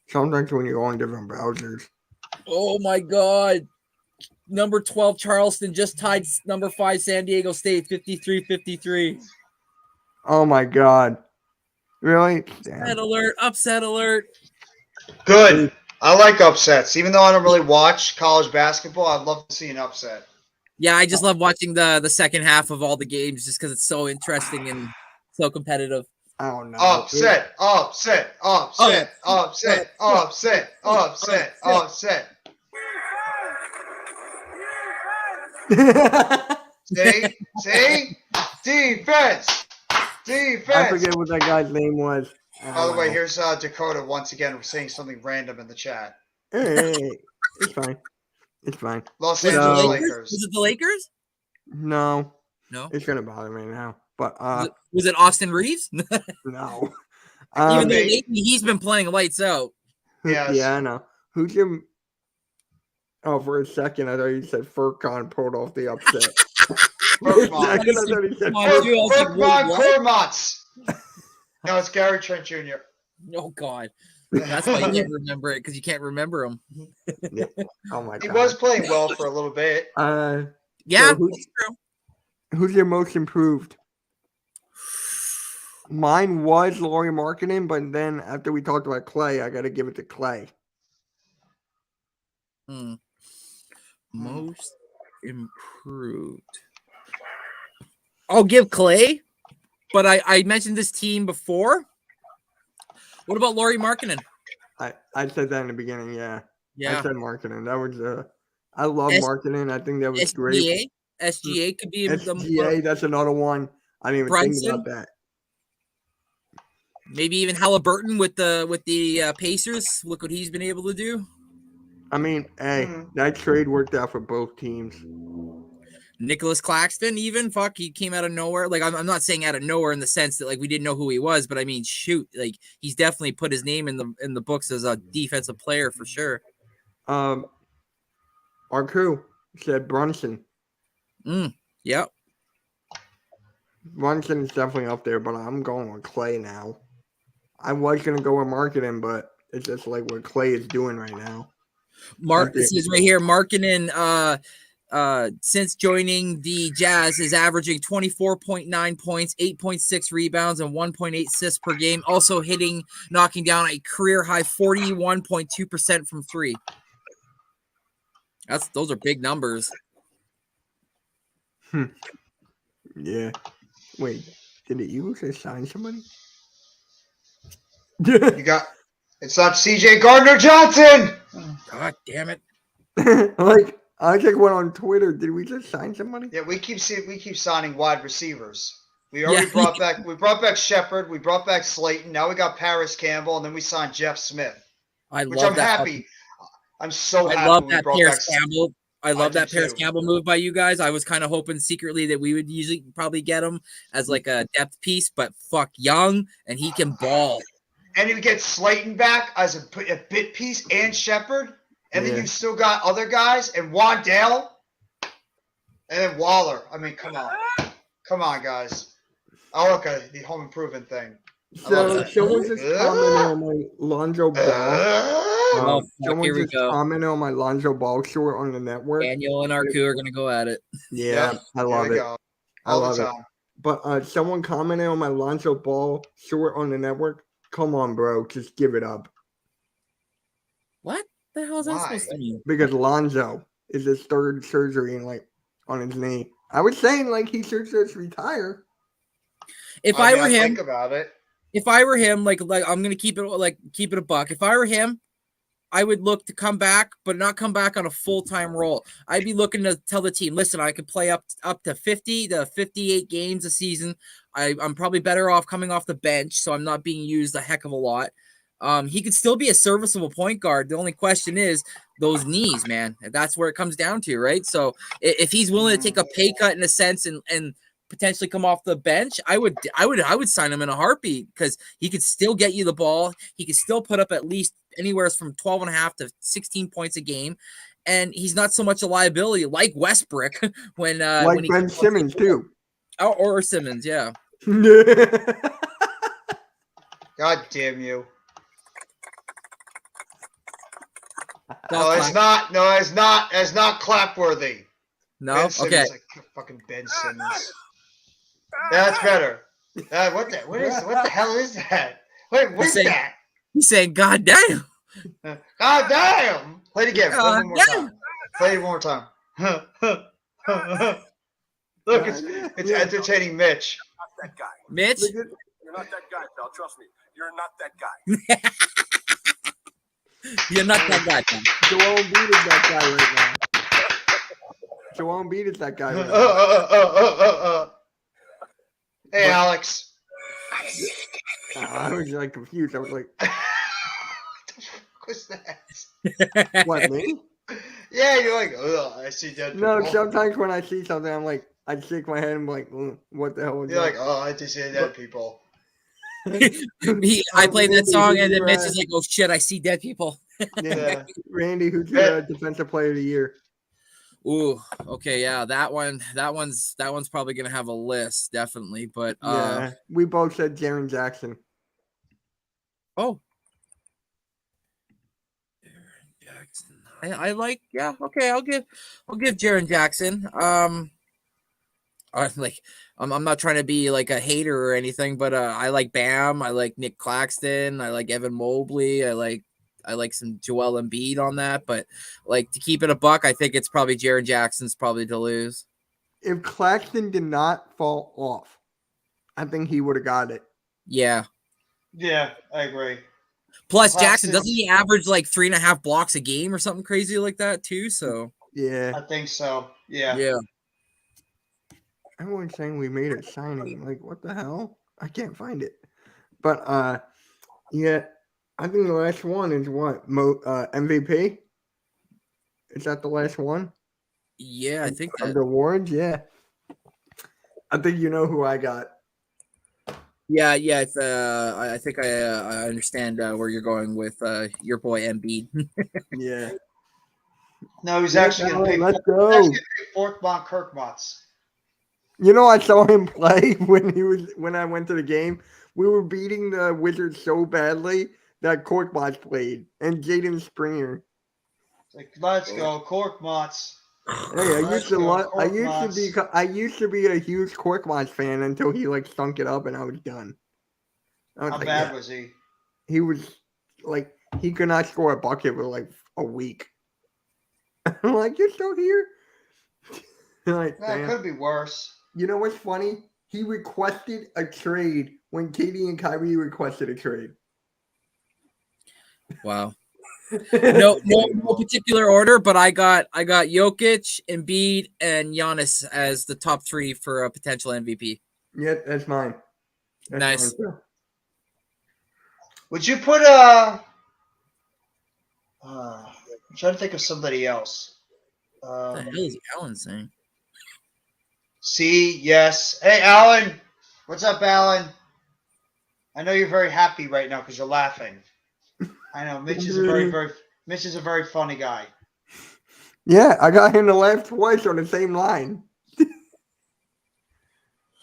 Sometimes when you're on different browsers. Oh my God. Number 12 Charleston just tied number 5 San Diego State 53-53. Oh my God. Really? Damn. Upset alert. Good. I like upsets. Even though I don't really watch college basketball, I'd love to see an upset. Yeah, I just love watching the second half of all the games just because it's so interesting and so competitive. I don't know. Upset. See? Defense. I forget what that guy's name was. By the way, here's Dakota once again saying something random in the chat. Hey, it's fine. It's fine. Los Was it the Angeles Lakers? Lakers. Was it the Lakers? No, No. it's gonna bother me now. But Was it Austin Reeves? no. Even though They- lately he's been playing lights out. Yes. Yeah, I know. Who's your? Oh, for a second, I thought you said Furcon pulled off the upset. For a Furcon. second, I thought he said Come on, dude, I was like, Furman what? Cormotz. No, it's Gary Trent Jr. Oh God, that's why you can't remember it because you can't remember him. Oh my He god. was playing well for a little bit. Yeah, So who- that's true. Who's your most improved? Mine was Laurie Markkinen, but then after we talked about Clay, I got to give it to Clay. Most improved. I'll give Clay, but I mentioned this team before. What about Laurie Markkinen? I said that in the beginning. Yeah, I Yeah, said Markkinen. That was I love S- Markkinen. I think that was great. SGA could be SGA, that's another one. I didn't even Brunson? think about that. maybe even Halliburton with the Pacers. Look what he's been able to do. I mean, hey, that trade worked out for both teams. Nicholas Claxton, even he came out of nowhere. Like I'm not saying out of nowhere in the sense that like we didn't know who he was, but I mean, shoot, like he's definitely put his name in the books as a defensive player for sure. Our crew said Brunson. Yep. Brunson is definitely up there, but I'm going with Clay now. I was gonna go with Markkinen, but it's just like what Clay is doing right now. This is right here. Markkinen, since joining the Jazz, is averaging 24.9 points, 8.6 rebounds, and 1.8 assists per game. Also knocking down a career high 41.2% from three. Those are big numbers. Yeah. Wait, did the Eagles just sign somebody? It's not CJ Gardner Johnson. God damn it. Like I just went on Twitter. Did we just sign somebody? Yeah, we keep signing wide receivers. We already Yeah. brought back Shepard, we brought back Slayton. Now we got Paris Campbell, and then we signed Jeff Smith. I Which love I'm that. happy. I'm so happy. I love we that brought Paris back Campbell. I love do that Paris too. Campbell move by you guys. I was kind of hoping secretly that we would usually probably get him as like a depth piece, but fuck, young and he can ball. And you get Slayton back as a bit piece and Shepard. And then Yeah. you've still got other guys and Wandale. And then Waller. I mean, come on. Come on, guys. Oh, okay. The home improvement thing. I love So that. someone just commented on my Lonzo Ball. Oh, fuck, Someone here we just go. commented on my Lonzo Ball short on the network. Daniel and Arku are gonna go at it. Yeah, I Here love we it. go. I All love the it. time. But someone commented on my Lonzo Ball short on the network. Come on, bro, just give it up. What the hell is that Why? supposed to mean? Because Lonzo is his third surgery and like on his knee. I was saying like he should just retire. If I I mean, were him, think about it. like I'm gonna keep it a buck. If I were him, I would look to come back, but not come back on a full-time role. I'd be looking to tell the team, listen, I could play up to 50 to 58 games a season. I'm probably better off coming off the bench, so I'm not being used a heck of a lot. He could still be a serviceable point guard. The only question is those knees, man. That's where it comes down to, right? So if he's willing to take a pay cut in a sense and potentially come off the bench, I would sign him in a heartbeat because he could still get you the ball. He could still put up at least anywhere from 12.5 to 16 points a game. And he's not so much a liability like Westbrook when Like he Ben Simmons too. or Simmons, yeah. God damn you. Golf No, it's clap. not. No, it's not. It's not clapworthy. No, Ben Simmons, okay. like fucking Ben Simmons. That's better. What the hell is that? Wait, what's saying- that? He's saying, God damn. God damn! Play it again. Play it one more damn. time. Play it one more time. Look, it's entertaining Mitch. Mitch, not that guy, pal. Trust me. You're not that guy. You're not that guy, Tom. Joel Embiid is that guy right now. Joel Embiid is that guy right now. Hey, Alex. I was like confused. I was like, What's that? what, me? Yeah, you're like, ugh, I see dead people. No, sometimes when I see something, I'm like, I shake my head and I'm like, what the hell was You're that? like, oh, I just see dead people. I played that song, and then Mitch is like, "Oh shit, I see dead people." Yeah. Randy, who's your defensive player of the year? Ooh, okay, yeah, that one's probably gonna have a list, definitely. But Yeah, we both said Jaren Jackson. oh, Jaren Jackson. I like, yeah, okay, I'll give Jaren Jackson. I'm not trying to be like a hater or anything, but I like Bam, I like Nick Claxton, I like Evan Mobley, I like some Joel Embiid on that, but like to keep it a buck, I think it's probably Jaren Jackson's probably to lose. If Claxton did not fall off, I think he would have got it. Yeah. Yeah, I agree. Plus, Claxton- Jackson, doesn't he average like 3.5 blocks a game or something crazy like that too? So Yeah, I think so. Yeah. yeah. everyone's saying we made a signing. Like, what the hell? I can't find it. But yeah, I think the last one is what MVP. Is that the last one? Yeah, I think Of that. the awards, yeah. I think you know who I got. Yeah. I think I understand where you're going with your boy Embiid. Yeah. No, he's actually going to pick. Let's He's go. actually gonna pick Forkmont Kirkmots. You know, I saw him play when I went to the game. We were beating the Wizards so badly that Korkmaz played and Jaden Springer. It's like, let's go Corkmots. Hey, I used to be a huge Korkmaz fan until he like stunk it up and I was done. I was How like, bad yeah. was he? He was like he could not score a bucket for like a week. I'm like, you're still here? Like, That damn. could be worse. You know what's funny? He requested a trade when Katie and Kyrie requested a trade. Wow. No particular order, but I got Jokic, Embiid, and Giannis as the top 3 for a potential MVP. Yeah, that's mine. That's Nice. mine too. Would you put I'm trying to think of somebody else. What the hell is Alan saying? C, yes. Hey, Alan. What's up, Alan? I know you're very happy right now because you're laughing. I know Mitch is a very funny guy. Yeah, I got him to laugh twice on the same line.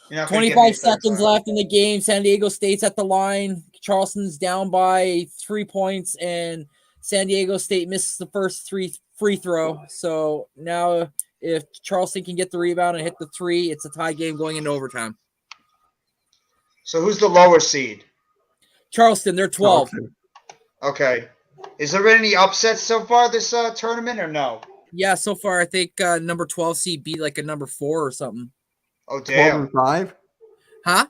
You're not gonna get me 25 a third seconds time. left in the game. San Diego State's at the line. Charleston's down by 3 points, and San Diego State misses the first free throw. So now, if Charleston can get the rebound and hit the 3, it's a tie game going into overtime. So who's the lower seed? Charleston, they're 12. Charleston. Okay. Is there any upsets so far this tournament or no? Yeah, so far I think number 12 seed beat like a number 4 or something. Oh 12 damn. and 5. Huh?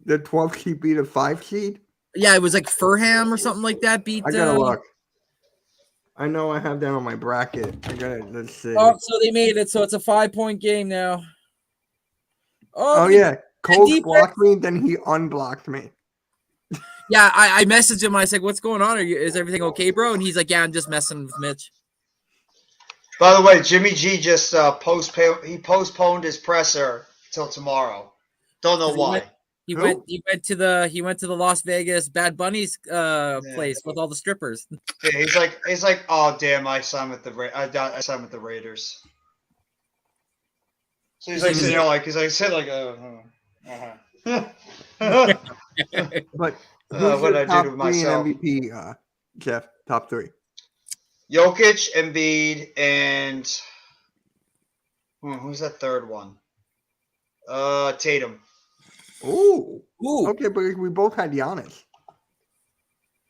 The 12 seed beat a 5 seed. Yeah, it was like Furham or something like that. Beat. I gotta look. I know I have that on my bracket. Let's see. Oh, so they made it. So it's a 5-point game now. Oh they- yeah, Cole defense- blocked me, then he unblocked me. Yeah, I messaged him. I said, "What's going on? Is everything okay, bro?" And he's like, "Yeah, I'm just messing with Mitch." By the way, Jimmy G just postponed his presser till tomorrow. Don't know why. He Who? went to the Las Vegas Bad Bunny's place with all the strippers. Yeah, he's like, oh damn, I signed with the signed with the Raiders. So he's like sitting there like But what your did I do top to 3 in myself? MVP, Jeff? Top 3. Jokic, Embiid, and who's that third one? Tatum. Ooh. Ooh, Okay, but we both had Giannis.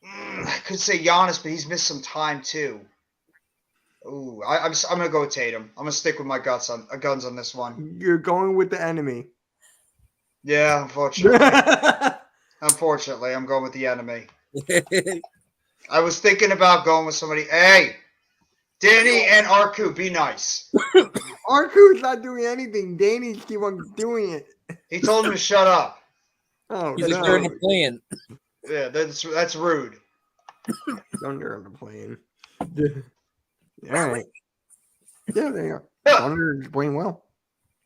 I could say Giannis, but he's missed some time too. Ooh, I'm gonna go with Tatum. I'm gonna stick with my guns on this one. You're going with the enemy. Yeah, unfortunately. Unfortunately, I'm going with the enemy. I was thinking about going with somebody. Hey, Danny and Arku, be nice. Arku's not doing anything. Danny's keep on doing it. He told him to shut up. Oh, He's no. like, they're in the plane. Yeah, that's rude. Thunder on the plane. All right. Yeah, they are. Thunder is playing well.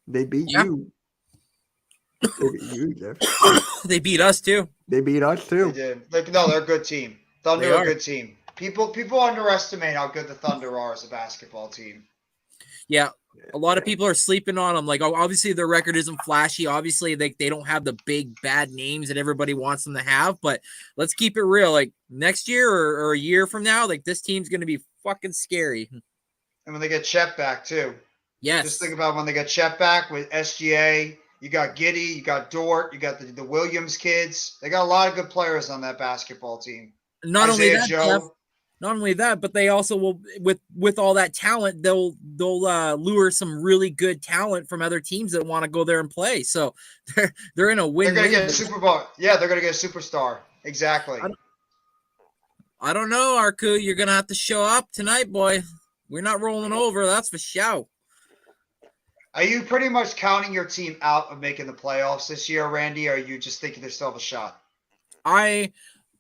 They beat Yeah. you. They beat you, Jeff. They beat us too. They beat us They too. did. No, they're a good team. Thunder They are a are. good team. People underestimate how good the Thunder are as a basketball team. Yeah. A lot of people are sleeping on them. Like, obviously, their record isn't flashy. Obviously, they don't have the big bad names that everybody wants them to have. But let's keep it real. Like next year or a year from now, like this team's going to be fucking scary. And when they get Chet back too. Yes. Just think about when they get Chet back with SGA. You got Giddy, you got Dort, you got the Williams kids. They got a lot of good players on that basketball team. Not only Isaiah that, Joe. Jeff, not only that, but they also will with all that talent, they'll lure some really good talent from other teams that want to go there and play. So they're in a They're win-win. gonna get a Super Bowl. Yeah, they're gonna get a superstar. Exactly. I don't know, Arku. You're gonna have to show up tonight, boy. We're not rolling over, that's for sure. Are you pretty much counting your team out of making the playoffs this year, Randy? Or are you just thinking they still have a shot? I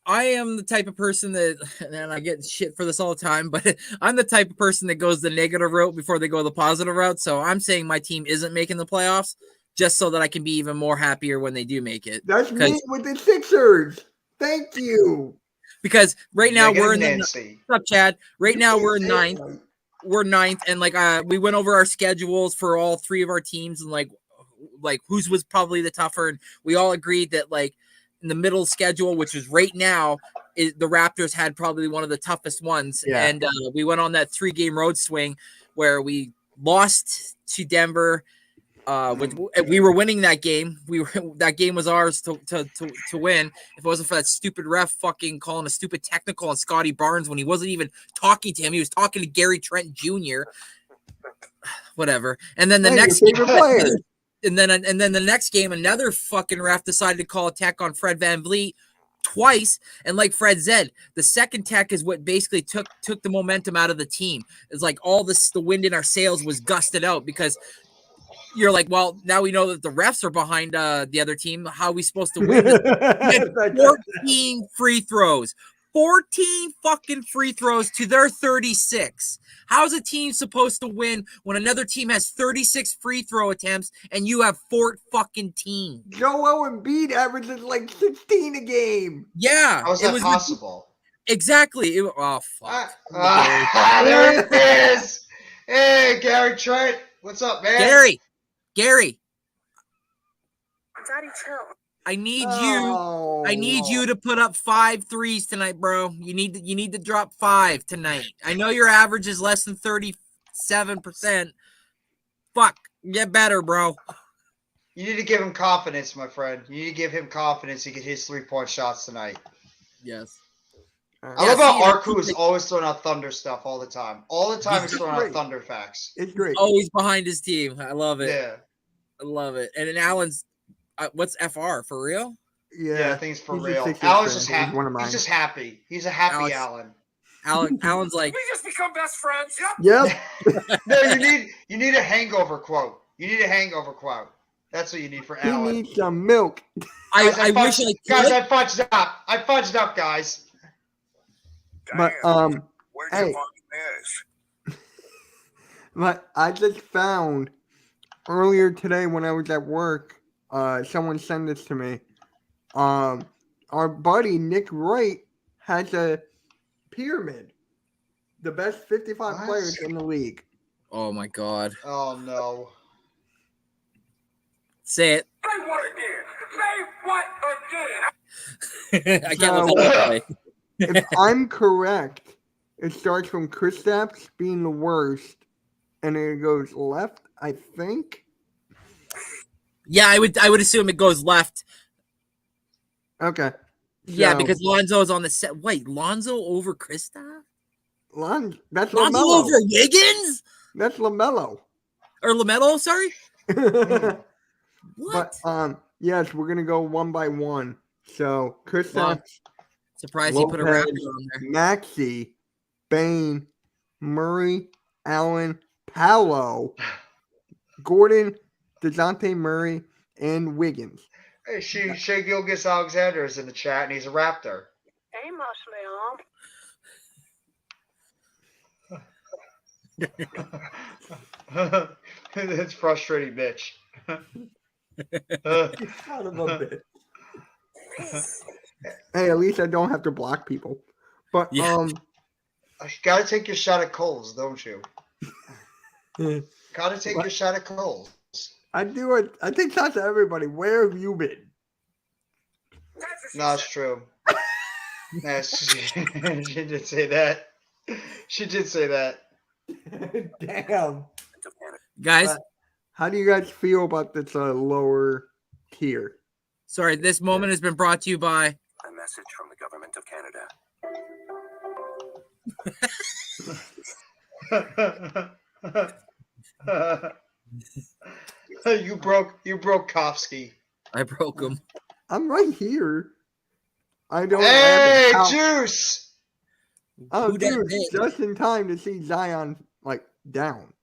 am the type of person that, and I get shit for this all the time, but I'm the type of person that goes the negative route before they go the positive route. So I'm saying my team isn't making the playoffs just so that I can be even more happier when they do make it. That's me with the Sixers. Thank you. Because right now Megan we're in Nancy. what's up, Chad? Right now we're in ninth. We're ninth, and like we went over our schedules for all three of our teams, and like whose was probably the tougher, and we all agreed that like in the middle schedule, which is right now, the Raptors had probably one of the toughest ones, and we went on that 3-game road swing where we lost to Denver. We were winning that game. That game was ours to win. If it wasn't for that stupid ref fucking calling a stupid technical on Scotty Barnes when he wasn't even talking to him, he was talking to Gary Trent Jr. Whatever. And then the next game, and then the next game, another fucking ref decided to call a tech on Fred VanVleet twice. And like Fred said, the second tech is what basically took the momentum out of the team. It's like all this, the wind in our sails was gusted out because you're like, well, now we know that the refs are behind the other team. How are we supposed to win this? 14 free throws. 14 fucking free throws to their 36. How's a team supposed to win when another team has 36 free throw attempts and you have 4 fucking teams? Joel Embiid averages like 16 a game. Yeah. How is that possible? Exactly. Oh, fuck. There it is. Hey, Gary Trent. What's up, man? Gary. Daddy, chill. I need you to put up 5 threes tonight, bro. You need to drop 5 tonight. I know your average is less than 37%. Fuck, get better, bro. You need to give him confidence, my friend. You need to give him confidence to get his 3-point shots tonight. Yes. I love how Arku is always throwing out Thunder stuff all the time. All the time he's throwing out Thunder facts. It's great. Always behind his team. I love it. Yeah. I love it. And then Allen's, what's FR for real? Yeah, I think it's for he's a real. Sixers Alan's fan. just He's happy. one of mine. He's just happy. He's a happy Alan. Allen's like, We just become best friends. Yep. Yep. No, you need a hangover quote. You need a hangover quote. That's what you need for He Alan. needs some milk. I wish I Guys, could. I fudged up. I fudged up, guys. But Where'd hey. you find this? But I just found earlier today when I was at work, someone sent this to me. Our buddy Nick Wright has a pyramid. The best 55 What? players in the league. Oh my god. Oh no. Say it. Say what again? Say what again? I can't look at that way. If I'm correct, it starts from Kristaps being the worst, and it goes left, I think. Yeah, I would assume it goes left. Okay. Yeah, So, because Lonzo's on the set. Wait, Lonzo over Kristaps? That's Lonzo LaMelo. over Wiggins? That's LaMelo. Or LaMelo, sorry? But What? yes, we're gonna go one by one. So Chris Wow. Surprised he put a Lopez, Raptor on there. Maxey, Bain, Murray, Allen, Paolo, Gordon, DeJounte Murray, and Wiggins. Hey, Shea Gilgeous-Alexander is in the chat, and he's a Raptor. Amos Leon. It's frustrating, Mitch. Son of a bitch. Hey, at least I don't have to block people. But Yeah. You gotta take your shot at Coles, don't you? Gotta take your shot at Coles. I do it. I take shots at everybody. Where have you been? No, it's true. Yes, she did say that. She did say that. Damn. Guys, How do you guys feel about this lower tier? sorry, this moment has been brought to you by A message from the government of Canada. You broke Kofsky. I broke him. I'm right here. I don't. Hey, have Juice! Oh, Who dat dude, big? just in time to see Zion like down.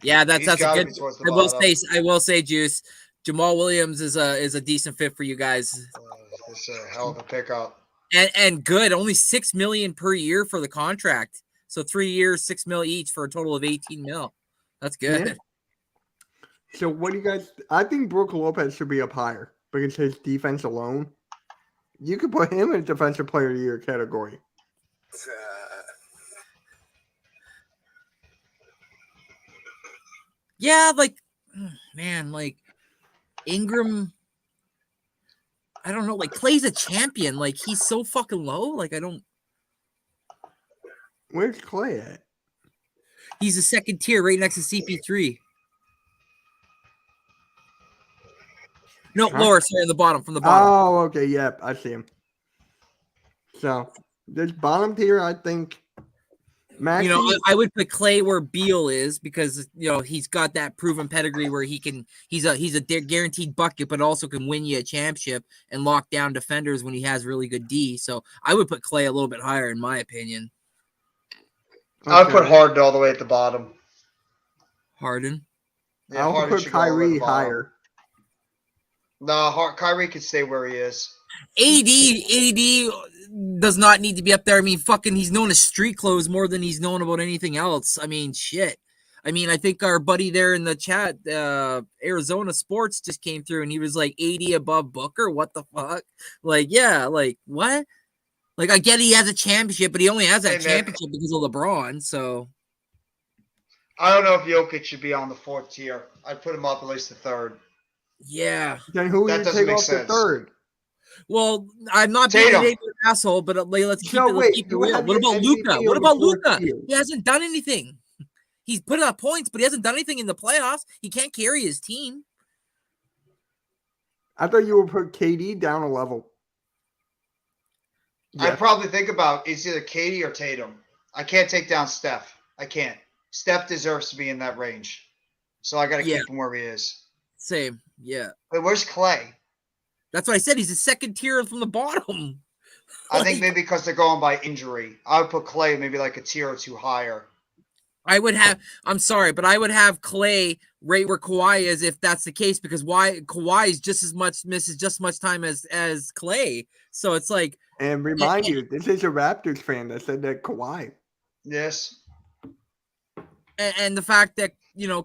Yeah, that's He's a gotta good. be towards the I will say, Juice. Jamal Williams is a decent fit for you guys, It's a hell of a pickup. and good. Only $6 million per year for the contract, so 3 years, $6 million each for a total of $18 million. That's good. Yeah. So what do you guys? I think Brook Lopez should be up higher because his defense alone. You could put him in defensive player of the year category. Yeah, like, man, like Ingram. I don't know. Like, Clay's a champion. Like, he's so fucking low. Like, I don't. Where's Clay at? He's a second tier, right next to CP3. No, Huh? lower. Sorry, on the bottom, from the bottom. Oh, okay. Yep, I see him. So this bottom tier, I think. Maxey, You know, I would put Clay where Beal is because he's got that proven pedigree where he can. He's a guaranteed bucket, but also can win you a championship and lock down defenders when he has really good D. So I would put Clay a little bit higher, in my opinion. I would put okay. Harden all the way at the bottom. Harden. Yeah, I'll Harden put should go all the way at Kyrie the bottom. higher. No, Kyrie could stay where he is. AD does not need to be up there. I mean, fucking, he's known as street clothes more than he's known about anything else. I mean, shit. I mean, I think our buddy there in the chat, Arizona Sports, just came through and he was like 80 above Booker. What the fuck? Like, yeah, like what? Like, I get he has a championship, but he only has that Hey, man. championship because of LeBron. So I don't know if Jokic should be on the fourth tier. I'd put him up at least the third. yeah. Then who That would you doesn't take make off the sense. third? Well, I'm not being Tatum. an asshole, but let's keep So it, wait, keep it you real. have What your about MVP Luca? on What the about fourth Luca? tier. He hasn't done anything. He's put up points, but he hasn't done anything in the playoffs. He can't carry his team. I thought you would put KD down a level. Yeah. I'd probably think about it's either Katie or Tatum. I can't take down Steph. I can't. Steph deserves to be in that range. So I got to Yeah. keep him where he is. Same. Yeah. Wait, where's Clay? That's what I said. He's a second tier from the bottom. I think maybe because they're going by injury. I would put Clay maybe like a tier or two higher. I'm sorry, but I would have Clay right where Kawhi is if that's the case, because Kawhi is misses just as much time as Clay. So it's like, And remind you, this is a Raptors fan that said that Kawhi. Yes. and the fact that,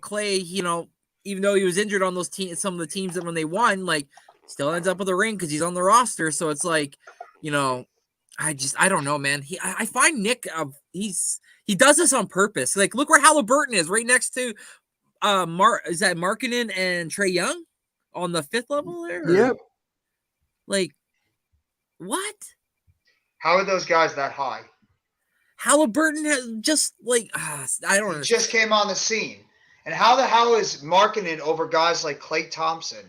Clay, even though he was injured on those teams, some of the teams that when they won, like, still ends up with a ring because he's on the roster. So it's like, I don't know, man. I find Nick, he does this on purpose. Like, look where Halliburton is, right next to is that Markkanen and Trae Young on the 5th level there? Or- Yep. Like, what? How are those guys that high? Halliburton has just like I don't He understand. just came on the scene. And how the hell is Markkanen over guys like Klay Thompson?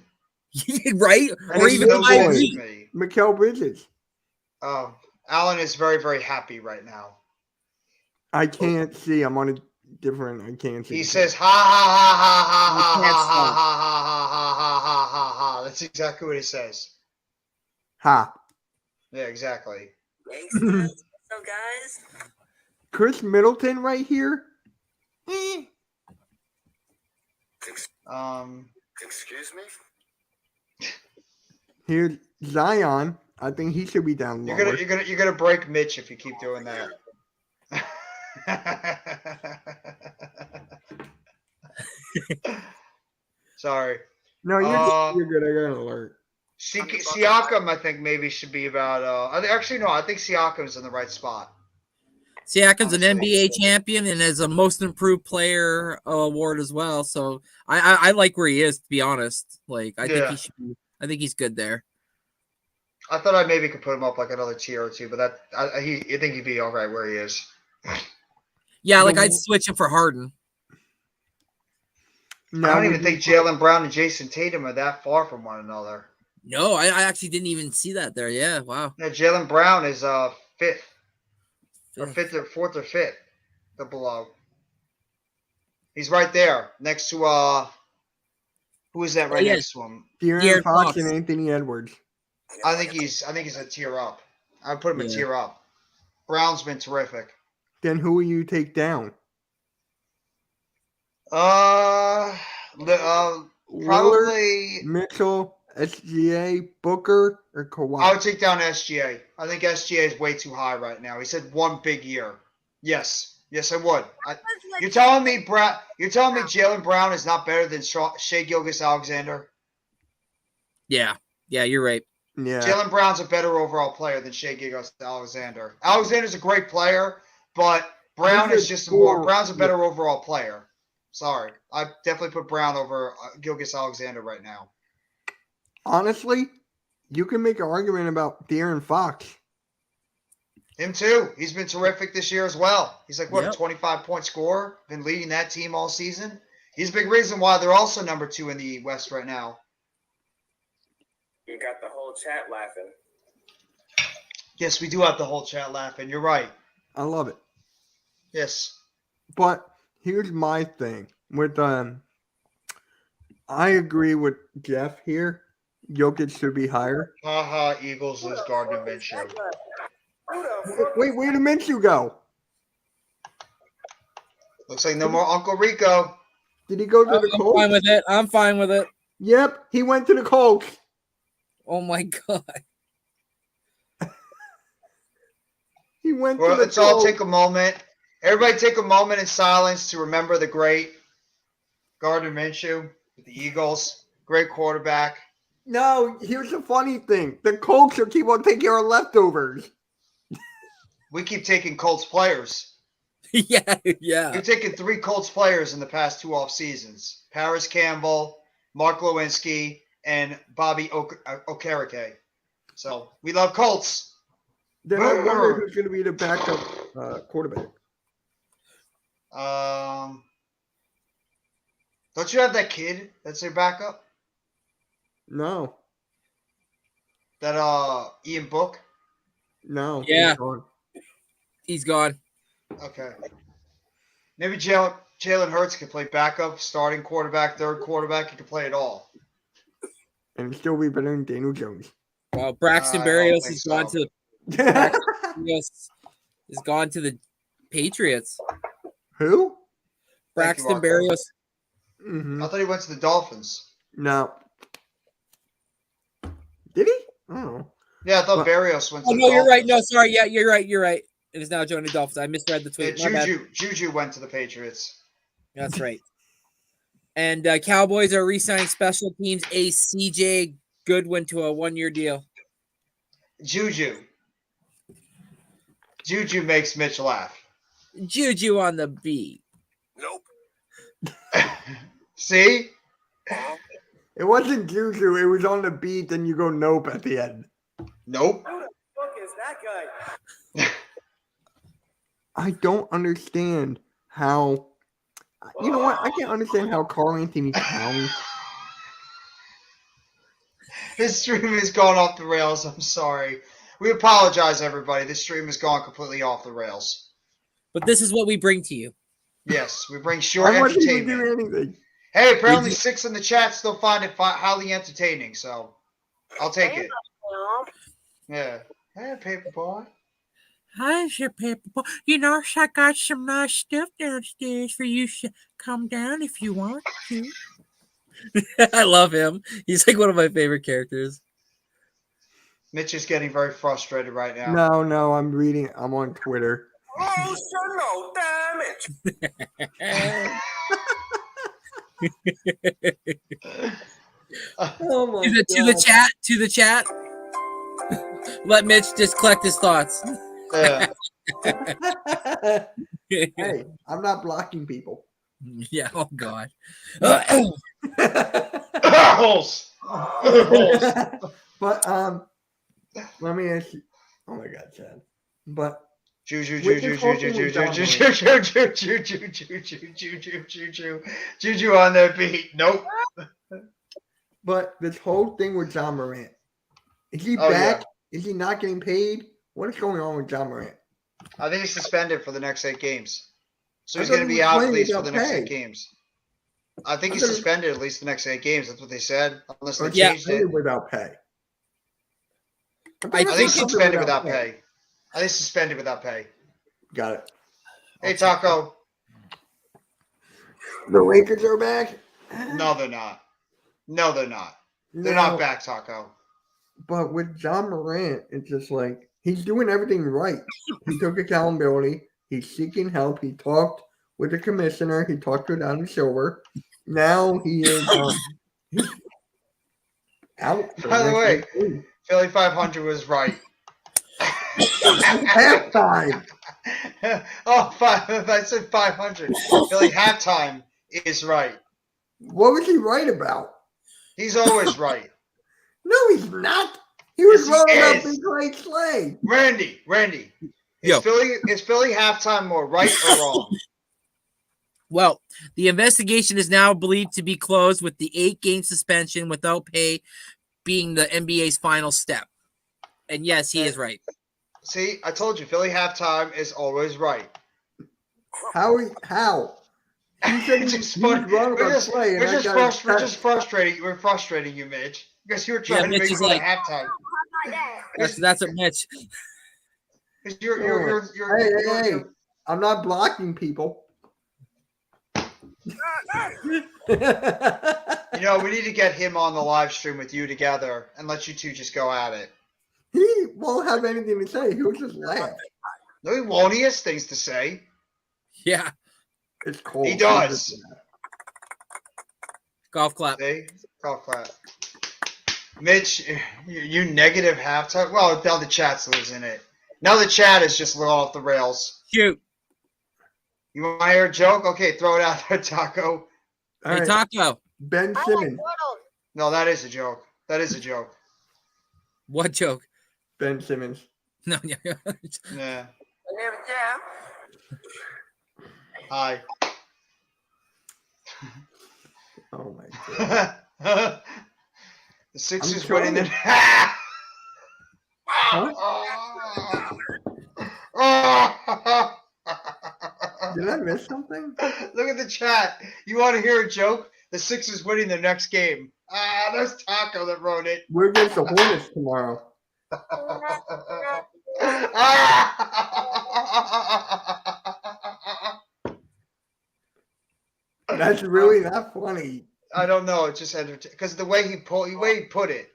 Right? And Or he's even no no sense boy. to me. Mikal Bridges. Alan is very, very happy right now. I can't see. I'm on a different. I can't see. He says, ha ha ha ha ha ha I can't ha ha ha ha ha ha ha ha. That's exactly what he says. "Ha." Yeah, exactly. Thanks, guys. So, guys, Chris Middleton right here. Eh. Excuse me? Here's Zion. I think he should be down lower. You're gonna break Mitch if you keep doing that. Sorry. No, you're good. I got an alert. Siakam, I think maybe should be about. Actually, no. I think Siakam's in the right spot. Siakam's an Honestly. NBA champion and has a most improved player award as well. So I like where he is, to be honest. Like I think he should be. I think he's good there. I thought I maybe could put him up like another tier or two, but I think he'd be all right where he is. Yeah, like I'd switch him for Harden. No, I don't even think Jaylen Brown and Jason Tatum are that far from one another. No, I actually didn't even see that there. Yeah, wow. Yeah, Jaylen Brown is fifth or fourth or fifth, the below. He's right there next to who is that right next to him? De'Aaron Fox and Anthony Edwards. I think he's a tier up. I'd put him a tier up. Brown's been terrific. Then who will you take down? Probably Mitchell, SGA, Booker, or Kawhi. I would take down SGA. I think SGA is way too high right now. He's had one big year. Yes, I would. You're telling me Jaylen Brown is not better than Shai Gilgeous-Alexander? Yeah, you're right. Yeah, Jaylen Brown's a better overall player than Shai Gilgeous-Alexander. Alexander's a great player, but Brown is just Brown's a better overall player. Sorry, I definitely put Brown over Gilgeous-Alexander right now. Honestly, you can make an argument about De'Aaron Fox. Him too. He's been terrific this year as well. He's like, what, Yep. a 25-point scorer? Been leading that team all season. He's a big reason why they're also number 2 in the West right now. You got the whole chat laughing. Yes, we do have the whole chat laughing. You're right. I love it. Yes. But here's my thing with I agree with Jeff here. Jokic should be higher. Haha, Eagles lose Gardner Minshew. Wait, where did Minshew go? Looks like no more Uncle Rico. Did he go to the I'm Colts? fine with it. I'm fine with it. Yep, he went to the Colts. Oh my god. He went Well, to the let's all Colts. take a moment. Everybody take a moment in silence to remember the great Gardner Minshew with the Eagles. Great quarterback. No, here's the funny thing. The Colts will keep on taking our leftovers. We keep taking Colts players. yeah. We've taken 3 Colts players in the past 2 off seasons. Paris Campbell, Mark Lewinsky, and Bobby Okereke. So we love Colts. Then I wonder who's going to be the backup quarterback. Don't you have that kid that's your backup? No, That Ian Book? no. he's Yeah. gone. He's gone. Okay. Maybe Jalen Hurts could play backup, starting quarterback, third quarterback. He could play it all. And still be better than Daniel Jones. Well, Braxton I don't Berrios think has so. gone to Berrios has gone to the Patriots. Who? Thank you, Braxton Marco. Berrios. Mm-hmm. I thought he went to the Dolphins. No. Did he? I don't know. Yeah, I thought Well- Berrios went to Oh the no, you're right. Dolphins. No, sorry. Yeah, you're right. You're right. It is now joining the Dolphins. I misread the Yeah, tweet. My bad. Juju went to the Patriots. That's right. And Cowboys are re-signing special teams ace CJ Goodwin to a 1-year deal. Juju makes Mitch laugh. Juju on the beat. Nope. See? It wasn't Juju. It was on the beat, and you go nope at the end. Nope. Who the fuck is that guy? I don't understand how. You know what? I can't understand how Carl Anthony Towns. His stream has gone off the rails. I'm sorry. We apologize, everybody. This stream has gone completely off the rails. But this is what we bring to you. Yes, we bring short I wasn't even entertainment. doing anything. Hey, apparently 6 in the chat still find it highly entertaining, so I'll take it. Yeah. Hey, paper boy. Hi, your paper boy. You know, I got some nice stuff downstairs for you to come down if you want to. I love him. He's like one of my favorite characters. Mitch is getting very frustrated right now. No, I'm reading. I'm on Twitter. Oh, sure, no, damn it. Oh my To the chat. Let Mitch just collect his thoughts. Yeah. Hey, I'm not blocking people. Yeah. Oh God. Holes. Holes. But let me ask you. Oh my God, Chad. But Juju on that beat. Nope. But this whole thing with John Morant, is he Oh, back? Is he not getting paid? What is going on with John Morant? I think he's suspended for the next 8 games. So I he's thought going to he be was out at playing least for without the next pay. 8 games. I think I he's thought he- suspended at least the next 8 games. That's what they said. Unless they Or changed it. without pay. I I think think suspended without pay. I think suspended without pay. Got it. Hey, Taco. The Lakers are back. No, they're not. No, they're not. They're No, not back, Taco. But with John Morant, it's just like he's doing everything right. He took accountability. He's seeking help. He talked with the commissioner. He talked with Adam Silver. Now he is he's out. for By the next way, game. Philly 500 was right. Halftime. I said 500. Philly halftime is right. What was he right about? He's always right. No, he's not. He was Yes, he rolling up is. in Great Slay. Randy. Yo. Is Philly halftime more right or wrong? Well, the investigation is now believed to be closed, with the 8-game suspension without pay being the NBA's final step. And yes, he is right. See, I told you, Philly halftime is always right. How? He said It's he just was funny. wrong We're about just, play, and we're that just, guy frust- we're cut- just frustrating. We're frustrating you, Mitch, because you were trying to Mitch make is fun like- of halftime. That's what Mitch. 'Cause you're Hey. I'm not blocking people. You know, we need to get him on the live stream with you together and let you two just go at it. He won't have anything to say. He'll just laugh. No, he won't. He has things to say. Yeah. It's cold. He does. Golf clap. See? Golf clap. Mitch, you negative halftime. Well, now the chat's losing it. Now the chat is just a little off the rails. Shoot. You want to hear a joke? Okay, throw it out there, Taco. All Hey, right, Taco. Ben Simmons. No, that is a joke. That is a joke. What joke? Ben Simmons. No, yeah. Yeah. Hi. Oh my god. The Sixers I'm winning the. Did I miss something? Look at the chat. You want to hear a joke? The Sixers winning their next game. There's Taco that wrote it. We're against the Hornets tomorrow. That's really not funny. I don't know. It just entertained because the way he put it,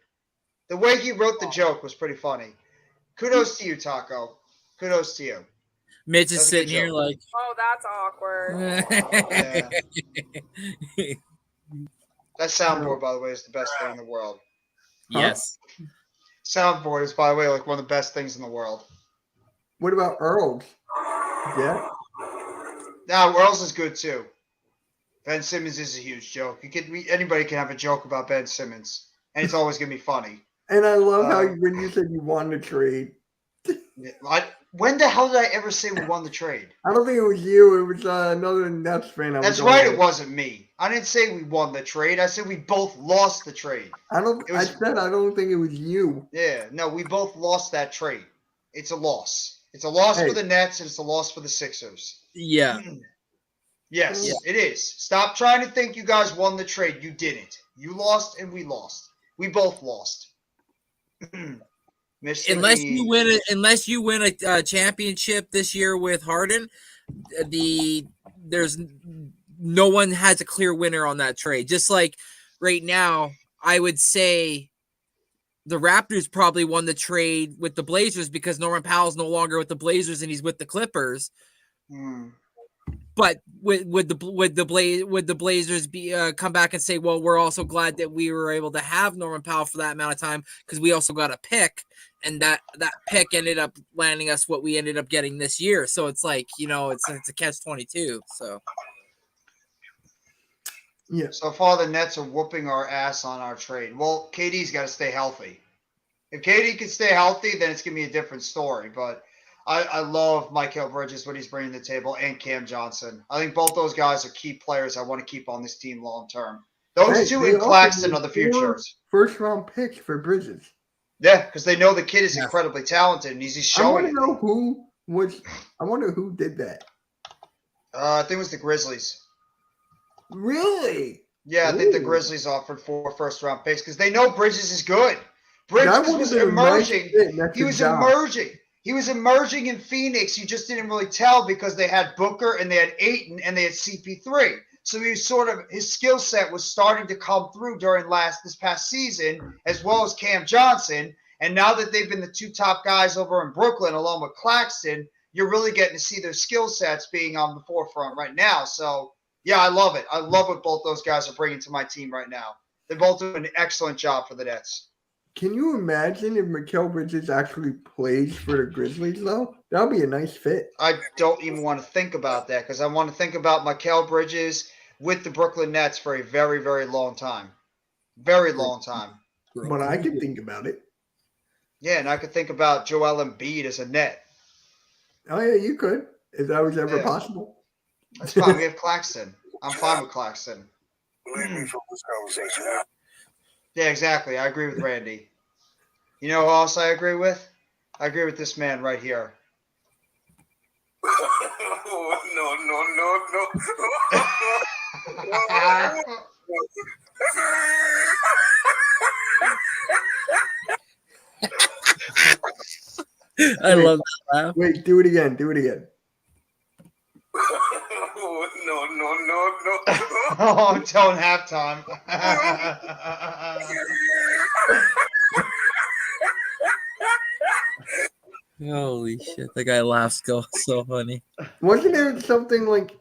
the way he wrote the joke was pretty funny. Kudos to you, Taco. Kudos to you. Mitch is That's a sitting good here joke. like. Oh, that's awkward. Yeah. That soundboard, by the way, is the best thing in the world. Yes. Soundboard is, by the way, like one of the best things in the world. What about Earls? Yeah. Now, Earls is good too. Ben Simmons is a huge joke. Anybody can have a joke about Ben Simmons, and it's always gonna be funny. And I love how when you said you won the trade. When the hell did I ever say we won the trade? I don't think it was you. It was another Nets fan. That's right. It wasn't me. I didn't say we won the trade. I said we both lost the trade. I don't think it was you. Yeah. No, we both lost that trade. It's a loss. It's a loss for the Nets, and it's a loss for the Sixers. Yeah. Yes, Yeah. it is. Stop trying to think you guys won the trade. You didn't. You lost, and we lost. We both lost. unless you win a championship this year with Harden, there's no one has a clear winner on that trade. Just like right now, I would say the Raptors probably won the trade with the Blazers because Norman Powell's no longer with the Blazers and he's with the Clippers. But would the Blazers be come back and say, well, we're also glad that we were able to have Norman Powell for that amount of time because we also got a pick, and that pick ended up landing us what we ended up getting this year. So it's like, it's a catch-22. So yeah. So far, the Nets are whooping our ass on our trade. Well, KD's got to stay healthy. If KD can stay healthy, then it's gonna be a different story. But I love Mikal Bridges, what he's bringing to the table, and Cam Johnson. I think both those guys are key players I want to keep on this team long term. Those two and Claxton are the futures. First round picks for Bridges. Yeah, because they know the kid is incredibly talented and he's showing it. I wonder who did that. I think it was the Grizzlies. Really? Yeah, I think the Grizzlies offered 4 first-round picks because they know Bridges is good. Bridges was emerging. He was emerging. He was emerging in Phoenix. You just didn't really tell because they had Booker and they had Ayton and they had CP3. So he was his skill set was starting to come through during this past season, as well as Cam Johnson. And now that they've been the 2 top guys over in Brooklyn, along with Claxton, you're really getting to see their skill sets being on the forefront right now. So, yeah, I love it. I love what both those guys are bringing to my team right now. They're both doing an excellent job for the Nets. Can you imagine if Mikal Bridges actually plays for the Grizzlies, though? That would be a nice fit. I don't even want to think about that because I want to think about Mikal Bridges with the Brooklyn Nets for a very, very long time. Very long time. But I can think about it. Yeah, and I could think about Joel Embiid as a net. Oh, yeah, you could, if that was ever possible. That's fine. We have Claxton. I'm fine with Claxton. Leave me from this conversation. Yeah, exactly. I agree with Randy. You know who else I agree with? I agree with this man right here. I love that laugh. Wait, do it again. Do it again. Oh, I'm telling halftime. Holy shit, that guy laughs so funny. Wasn't there something like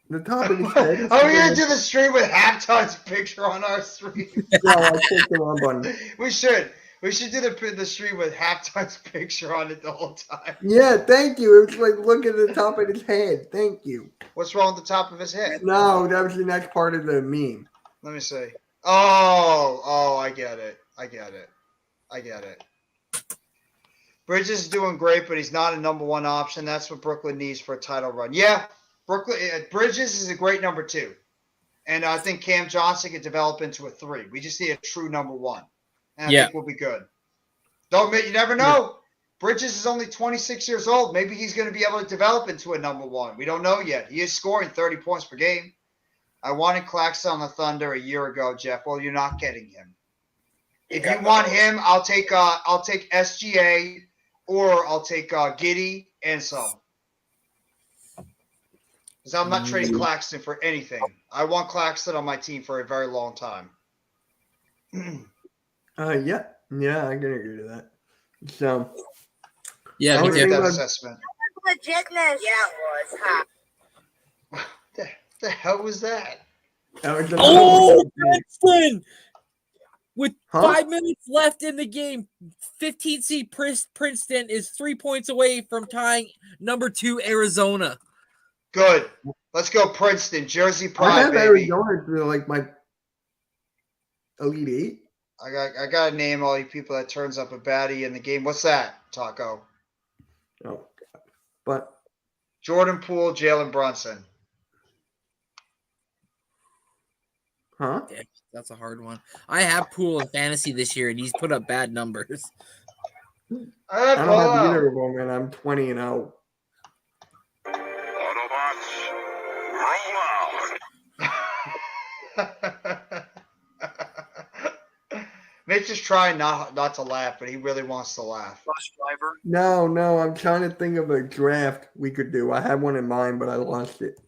the top of his head? Are we gonna do the stream with halftime's picture on our stream? No, I clicked the wrong button. We should. We should do the stream with halftime's picture on it the whole time. Yeah, thank you. It was like look at the top of his head. Thank you. What's wrong with the top of his head? No, that was the next part of the meme. Let me see. Oh, I get it. I get it. Bridges is doing great, but he's not a number 1 option. That's what Brooklyn needs for a title run. Yeah, Bridges is a great number 2. And I think Cam Johnson could develop into a 3. We just need a true number 1. And I think we'll be good. You never know. Yeah. Bridges is only 26 years old. Maybe he's going to be able to develop into a number 1. We don't know yet. He is scoring 30 points per game. I wanted Claxton on the Thunder a year ago, Jeff. Well, you're not getting him. If you want him, I'll take SGA or I'll take Giddey and some. Because I'm not trading Claxton for anything. I want Claxton on my team for a very long time. Yeah, I can agree to that. So, yeah, I would get that assessment. Legitness. Yeah, it was. Huh? The hell was that? Princeton! With 5 minutes left in the game, 15 seed Princeton is 3 points away from tying number 2 Arizona. Good. Let's go Princeton. Jersey pride, I have baby. Arizona for like my Elite 8. I got to name all you people that turns up a baddie in the game. What's that, Taco? Oh, but Jordan Poole, Jalen Brunson. Huh? Yeah, that's a hard one. I have Poole in fantasy this year, and he's put up bad numbers. I don't have either of them, and I'm 20-0. Autobots, roll out. Mitch is trying not to laugh, but he really wants to laugh. Bus driver. No, I'm trying to think of a draft we could do. I had one in mind, but I lost it.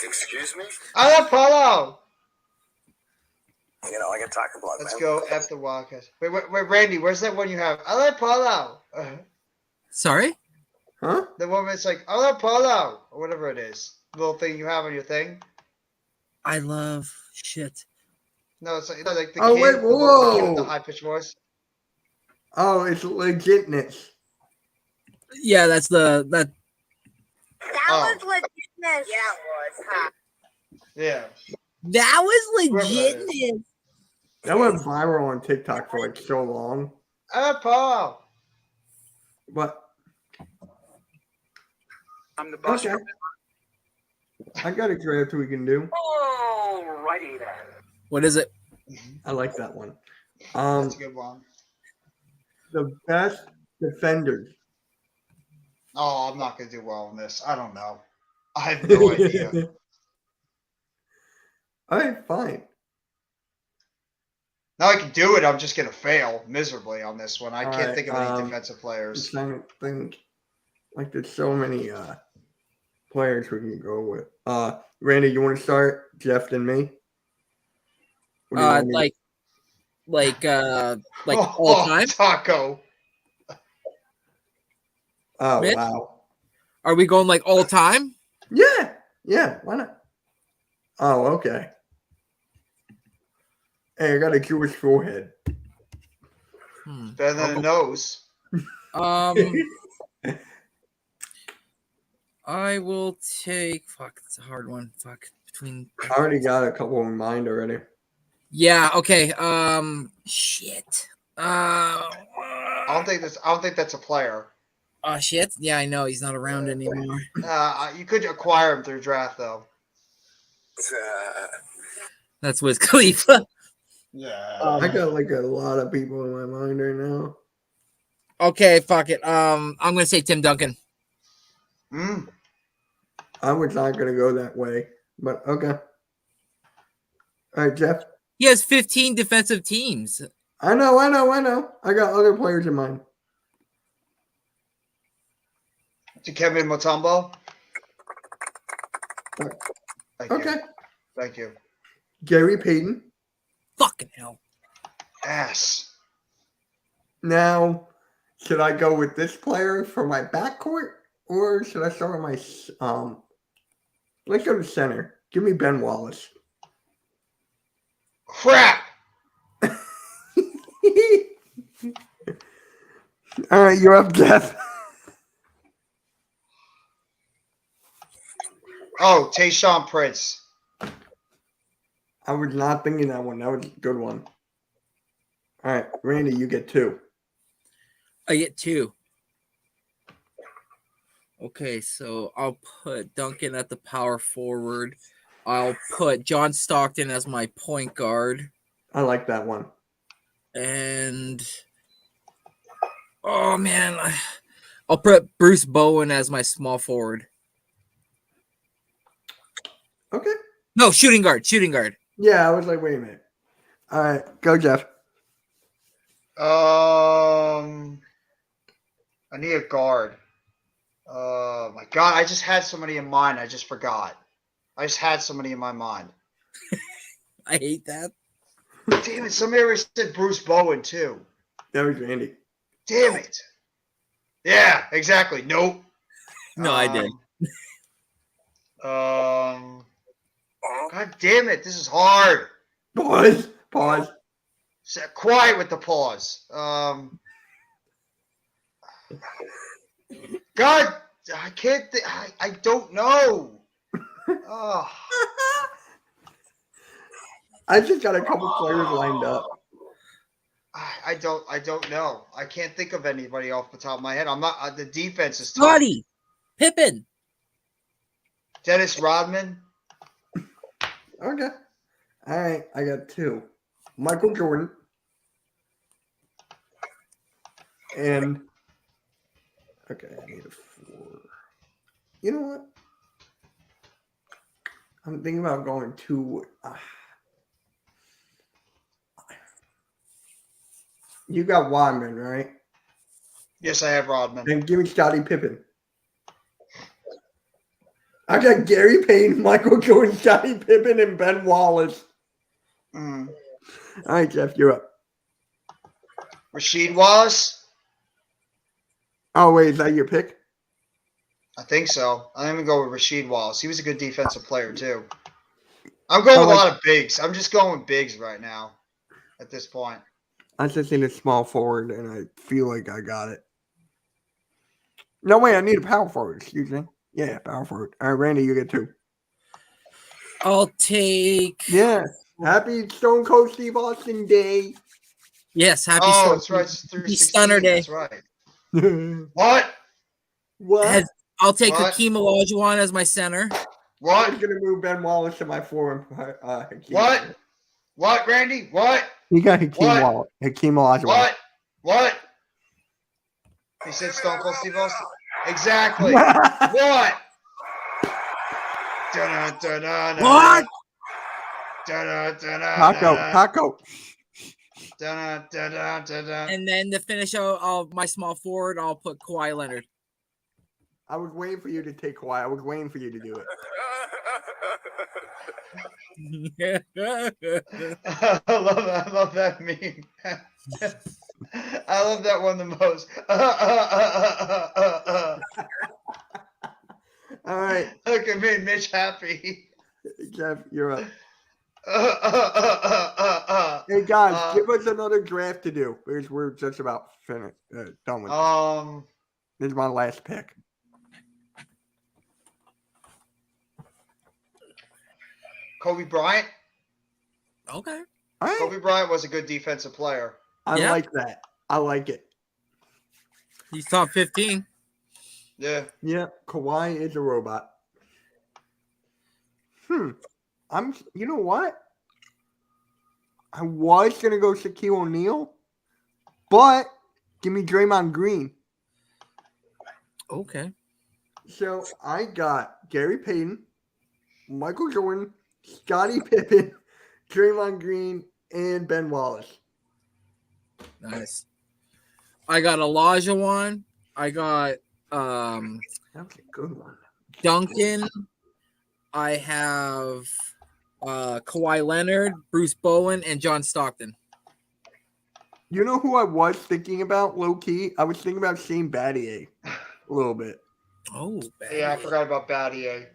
Excuse me? Hello, Polo. You know, I got Taco Blood, Let's man. go after Wildcats. Wait, Randy, where's that one you have? Hello, Polo. Sorry? Huh? The one that's like, hello, Polo, or whatever it is. Little thing you have on your thing. I love shit. No, it's like the Oh, kid, wait, the one- the kid with the whoa. high pitched voice. Oh, it's legitness. Yeah, that's that. That Oh. was legitness. Yeah, it was. Huh? Yeah. That was Whoever that is. legit. That went viral on TikTok for like so long. Hello, Polo. But I'm the bus okay, driver. I got a draft we can do. Alrighty then. What is it? I like that one. That's a good one. The best defenders. Oh, I'm not gonna do well on this. I don't know. I have no idea. All right, fine. Now I can do it. I'm just gonna fail miserably on this one. I All can't right, think of any I'm defensive just players. trying to think. Like, there's so many players we can go with. Randy, you want to start? Jeff and me. What do you want me to- All time. Taco. Oh Mitch? wow. Are we going like all time? Yeah. Why not? Oh, okay. Hey, I got a Jewish forehead. Better than a nose. I will take. Fuck, it's a hard one. Fuck, between. I already got a couple in mind already. Yeah. Okay. Shit. I don't think that's a player. Oh shit. Yeah, I know he's not around anymore. You could acquire him through draft though. That's Wiz Khalifa. Yeah. I got like a lot of people in my mind right now. Okay, fuck it. I'm gonna say Tim Duncan. I was not gonna go that way, but okay. All right, Jeff. He has 15 defensive teams. I know. I got other players in mind. To Kevin Mutombo. Thank Okay. you. Thank you. Gary Payton. Fucking hell. Ass. Now, should I go with this player for my backcourt, or should I start with my let's go to center. Give me Ben Wallace. Crap. All right, you're up, Jeff. Oh, Tayshaun Prince. I was not thinking that one. That was a good one. All right, Randy, you get 2. I get 2. Okay, so I'll put Duncan at the power forward. I'll put John Stockton as my point guard. I like that one. And oh man, I'll put Bruce Bowen as my small forward. Okay. No, shooting guard. Yeah, I was like, wait a minute. All right, go, Jeff. I need a guard. Oh my god, I just had somebody in mind. I just forgot. I just had somebody in my mind. I hate that. Damn it! Somebody already said Bruce Bowen too. That was Randy. Damn it! Yeah, exactly. Nope. No, I did. God damn it! This is hard. Pause. Quiet with the pause. God, I can't. I don't know. Oh. I just got a couple players lined up. I don't know. I can't think of anybody off the top of my head. I'm not. The defense is tough. Scotty Pippen. Dennis Rodman. Okay. All right, I got 2. Michael Jordan. And okay, I need a 4. You know what? I'm thinking about going 2. You got Wyman, right? Yes, I have Rodman. Then give me Scottie Pippen. I got Gary Payton, Michael Jordan, Scottie Pippen, and Ben Wallace. Mm. All right, Jeff, you're up. Rasheed Wallace? Oh, wait, is that your pick? I think so. I'm going to go with Rasheed Wallace. He was a good defensive player, too. I'm going with a lot of bigs. I'm just going with bigs right now at this point. I just need a small forward, and I feel like I got it. No, wait, I need a power forward. Excuse me. Yeah, power forward. All right, Randy, you get 2. I'll take. Yeah. Happy Stone Cold Steve Austin Day. Yes, happy. Oh, that's right. It's Happy 316. Stunner Day. That's right. What? What? I'll take What? Hakeem Olajuwon as my center. I'm What? going to move Ben Wallace to my form. What? What, Randy? What? You got Hakeem What? Wallace. Hakeem Olajuwon. What? What? He said Stone Cold Steve Austin. Exactly. What? Dun-dun-dun-dun-dun. What? Taco. Taco. Dun-dun-dun-dun-dun. And then to finish out my small forward, I'll put Kawhi Leonard. I was waiting for you to take Kawhi. I was waiting for you to do it. I love that meme. I love that one the most. All right, Look, it made Mitch happy. Jeff, you're up. Hey guys, give us another draft to do because we're just about finished. Done with this. This is my last pick. Kobe Bryant. Okay. All right, Kobe Bryant was a good defensive player. I Yeah. like that. I like it. He's top 15. Yeah. Yeah, Kawhi is a robot. You know what? I was gonna go Shaquille O'Neal, but give me Draymond Green. Okay. So I got Gary Payton, Michael Jordan, Scottie Pippen, Draymond Green, and Ben Wallace. Nice. I got Olajuwon. I got That was a good one. Duncan. I have Kawhi Leonard, Bruce Bowen, and John Stockton. You know who I was thinking about, low key? I was thinking about Shane Battier a little bit. Oh, Yeah, I forgot about Battier.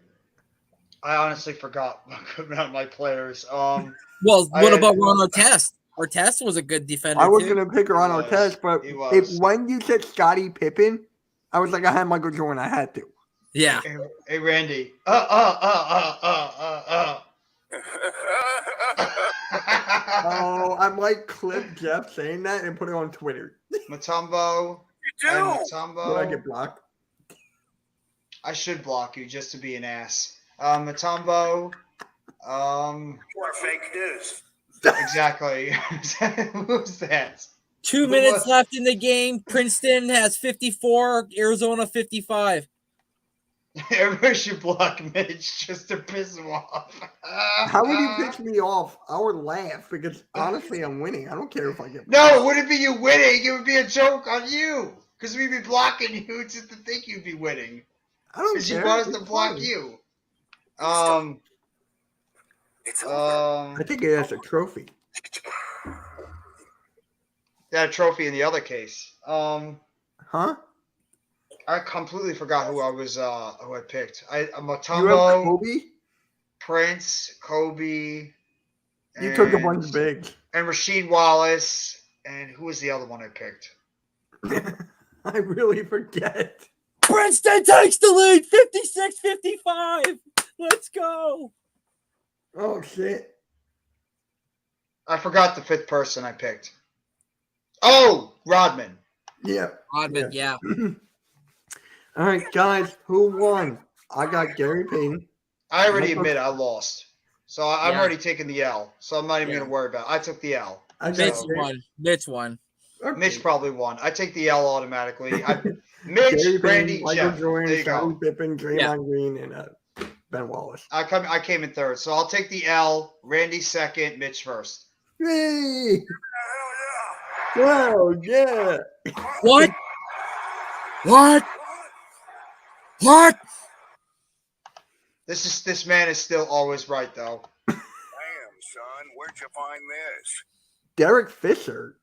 I honestly forgot about my players. Well, what about Ron Artest? Artest was a good defender. I was too. gonna pick Ron was. Artest, but He if was. when you said Scottie Pippen, I was like, I had Michael Jordan. I had to. Yeah. Hey, Randy. Oh, I might clip Jeff saying that and put it on Twitter. Matumbo. You And do. Matumbo. Would I get blocked? I should block you just to be an ass. Matumbo. Or fake news. Exactly. Who's that? 2 minutes left in the game. Princeton has 54, Arizona 55. Everybody should block Mitch just to piss him off. How would you piss me off? I would laugh because honestly, I'm winning. I don't care if I get. No, it wouldn't be you winning. It would be a joke on you. Because we'd be blocking you just to think you'd be winning. I don't Because you care. want us to It's block funny. you. It's over. I think it has a trophy. That trophy in the other case. Huh? I completely forgot who I was. Who I picked. You have Matumbo, Kobe? Prince, Kobe. You took a bunch big. And Rasheed Wallace. And who was the other one I picked? I really forget. Princeton takes the lead 56-55. Let's go. Oh shit. I forgot the fifth person I picked. Oh, Rodman. Yeah. Rodman, yeah. All right, guys, who won? I got Gary Payton. I already admit I lost. So I'm Yeah. already taking the L. So I'm not even Yeah. going to worry about it. I took the L. I got Mitch Gary- won. Mitch won. Okay. Mitch probably won. I take the L automatically. Mitch, Gary Randy, Payton, Michael Jeff. Jordan, There you Scottie go. Pippen, Draymond Yeah. Green, and Ben Wallace. I came in third. So I'll take the L. Randy second. Mitch first. Yay! Wow, yeah. What? What? What? This man is still always right though. Damn, son, where'd you find this? Derek Fisher.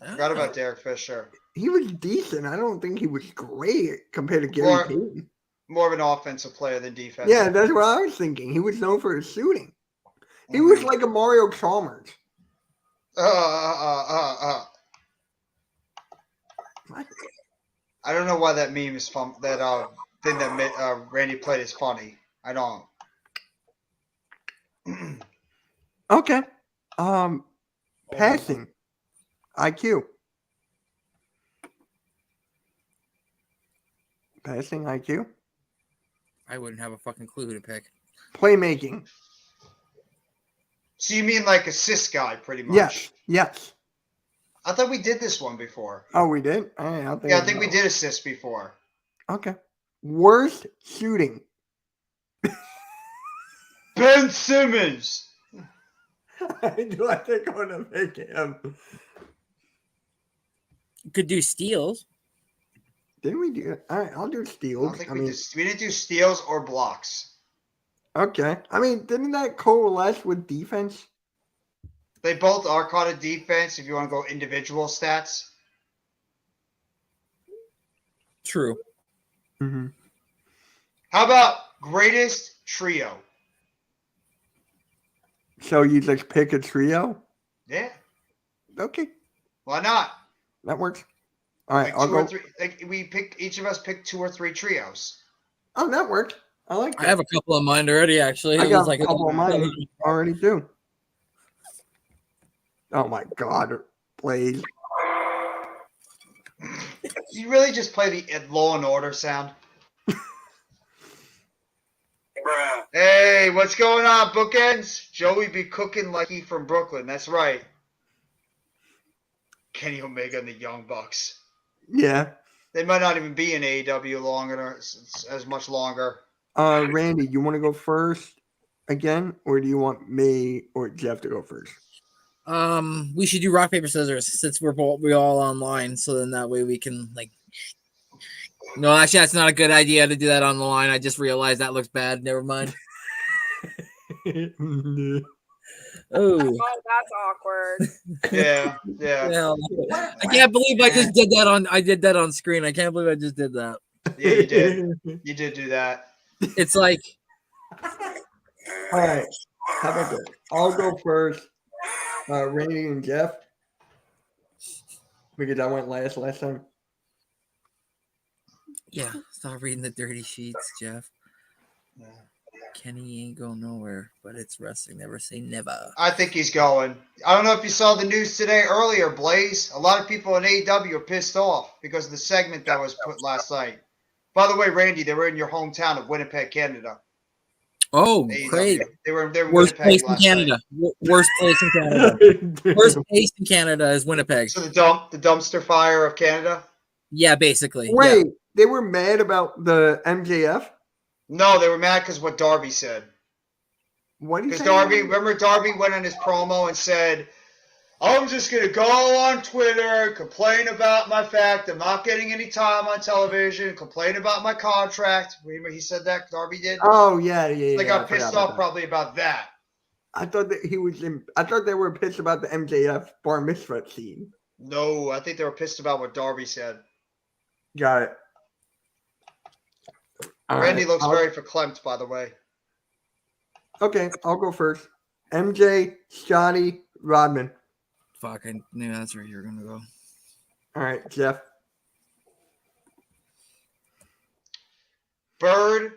Forgot about Derek Fisher. He was decent. I don't think he was great compared to Gary More- Payton. More of an offensive player than defensive. Yeah, that's what I was thinking. He was known for his shooting. He was like a Mario Chalmers. What? What? I don't know why that meme is fun. That thing that Randy played is funny. I don't. Okay. Passing. IQ. Passing IQ. I wouldn't have a fucking clue who to pick. Playmaking. So you mean like assist guy, pretty much? Yes. Yes. I thought we did this one before. Oh, we did? I think we did assist before. Okay. Worst shooting. Ben Simmons. Do I think I'm gonna pick him? Could do steals. Didn't we do it? All right, I'll do I steals. don't think we didn't do steals or blocks. Okay. I mean, didn't that coalesce with defense? They both are caught a defense if you want to go individual stats. True. Mm-hmm. How about greatest trio? So you just pick a trio? Yeah. Okay, Why not? that works. All right, Like I'll two or go. three. Like each of us pick 2 or 3 trios. Oh, that worked. I like that. I have a couple of mine already, actually. I It got was like a couple of mine already too. Oh my God, Blaze. You really just play the Law and Order sound? Bruh. Hey, what's going on, Bookends? Joey be cooking like he from Brooklyn. That's right. Kenny Omega and the Young Bucks. Yeah. They might not even be in AEW longer, as much longer. Randy, you want to go first again, or do you want me or Jeff to go first? We should do rock paper scissors since we all online, so then that way we can like. No, actually, that's not a good idea to do that on the line. I just realized that looks bad. Never mind. Oh, that's awkward. Yeah. hell. I can't believe I just did that on. I did that on screen. I can't believe I just did that. Yeah, you did. You did do that. It's like All right. How about this? I'll go first. Randy and Jeff, because I went last time. yeah. Stop reading the dirty sheets, Jeff. Yeah. Kenny ain't going nowhere, but it's wrestling. Never say never. I think he's going. I don't know if you saw the news today earlier, Blaze. A lot of people in AEW are pissed off because of the segment that was put last night. By the way, Randy, they were in your hometown of Winnipeg, Canada. Oh, AEW. great! They were in Worst Winnipeg place in last Canada. night. Worst place in Canada. Worst place in Canada is Winnipeg. So the dumpster fire of Canada? Yeah, basically. Wait, they were mad about the MJF? No, they were mad because what Darby said. What did he Because say? remember Darby went on his promo and said, I'm just going to go on Twitter, complain about my fact I'm not getting any time on television, complain about my contract. Remember he said that, Darby did? Oh, yeah. They I got forgot pissed about off that. probably about that. I thought that he was in. I thought they were pissed about the MJF bar mitzvah scene. No, I think they were pissed about what Darby said. Got it. All Randy right, looks I'll- very verklempt, by the way. Okay, I'll go first. MJ, Scotty, Rodman. Fuck, I knew that's where you were gonna go. All right, Jeff. Bird,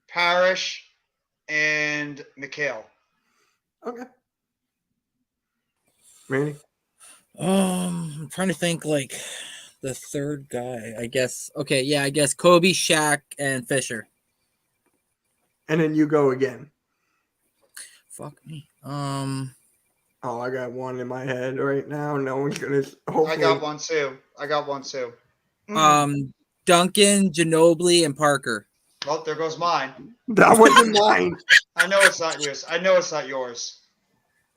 Parrish, and Mikhail. Okay. Randy. I'm trying to think like the third guy. I guess. Okay, yeah, I guess Kobe, Shaq, and Fisher. And then you go again. Fuck me. Oh, I got one in my head right now. No one's gonna. Hopefully. I got one too. Duncan, Ginobili, and Parker. Well, there goes mine. That wasn't mine. I know it's not yours.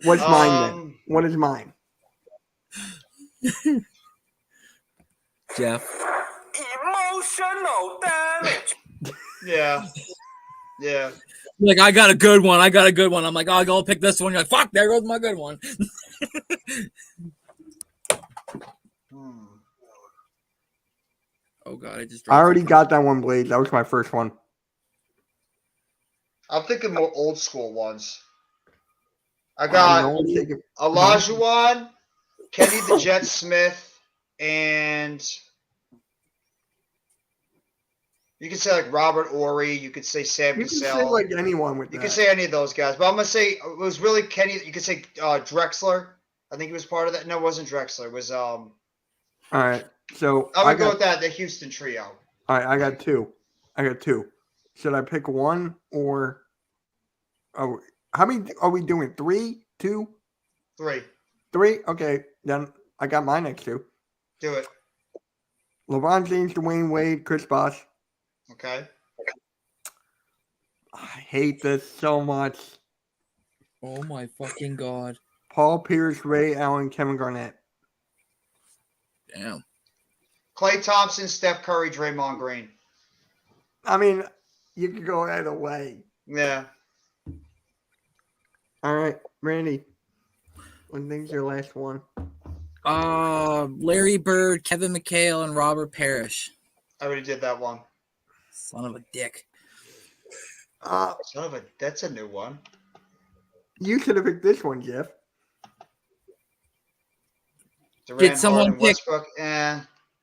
What's What's mine then? What is mine? Jeff. Emotional damage. Yeah. Yeah. Like, I got a good one. I'm like, oh, I'll go pick this one. You're like, fuck, there goes my good one. Hmm. Oh god, I just I already got that one, Blade. That was my first one. I'm thinking more old school ones. I No got one's taking- Olajuwon, Kenny the Jet Smith, and you could say like Robert Ory. You could say Sam You can say Cassell. like anyone with You that. could say any of those guys, but I'm gonna say it was really Kenny. You could say Drexler. I think he was part of that. No, it wasn't Drexler. It was All right. So I I would go got. with that. The Houston trio. All right. I got two. Should I pick one or? Oh, how many are we doing? 3, 2, 3. 3? Okay. Then I got my next two. Do it. LeBron James, Dwayne Wade, Chris Bosh. Okay. I hate this so much. Oh my fucking god. Paul Pierce, Ray Allen, Kevin Garnett. Damn. Klay Thompson, Steph Curry, Draymond Green. I mean, you could go either way. Yeah. All right, Randy. When think's your last one? Larry Bird, Kevin McHale, and Robert Parrish. I already did that one. Son of a dick. That's a new one. You should have picked this one, Jeff. Durant, someone Harden, pick- Westbrook? I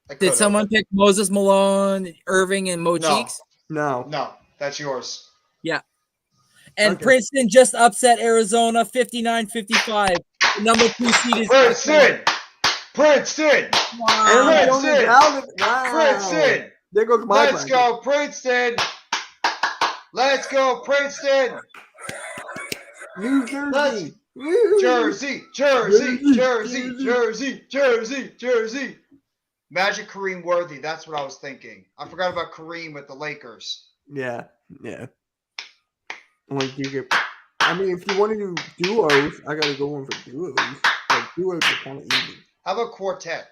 Did could've. someone pick Moses Malone, Irving, and Mo No. Cheeks? No. No, that's yours. And Okay. Princeton just upset Arizona 59-55. The number 2 seed is Princeton! Wow. Arizona's out of- Wow. Princeton! There goes my Let's bracket. go, Princeton! Let's go, Princeton! New Jersey. Let's- Woo. Jersey! Magic Kareem Worthy. That's what I was thinking. I forgot about Kareem with the Lakers. Yeah. Like you get. I mean, if you want to do duos, I gotta go one for duos. Like duos are kind of easy. How about quartet?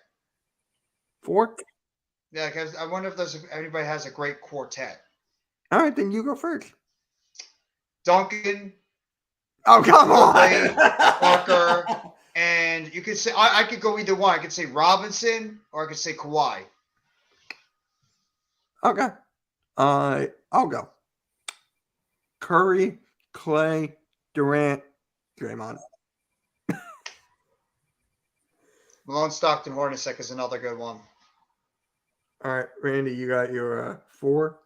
4. Yeah, because I wonder if anybody has a great quartet. All right, then you go first. Duncan, Oh, come Wade, on. Parker, and you could say I could go either one. I could say Robinson or I could say Kawhi. Okay. I'll go. Curry, Clay, Durant, Draymond. Malone, Stockton, Hornacek is another good one. All right, Randy, you got your 4,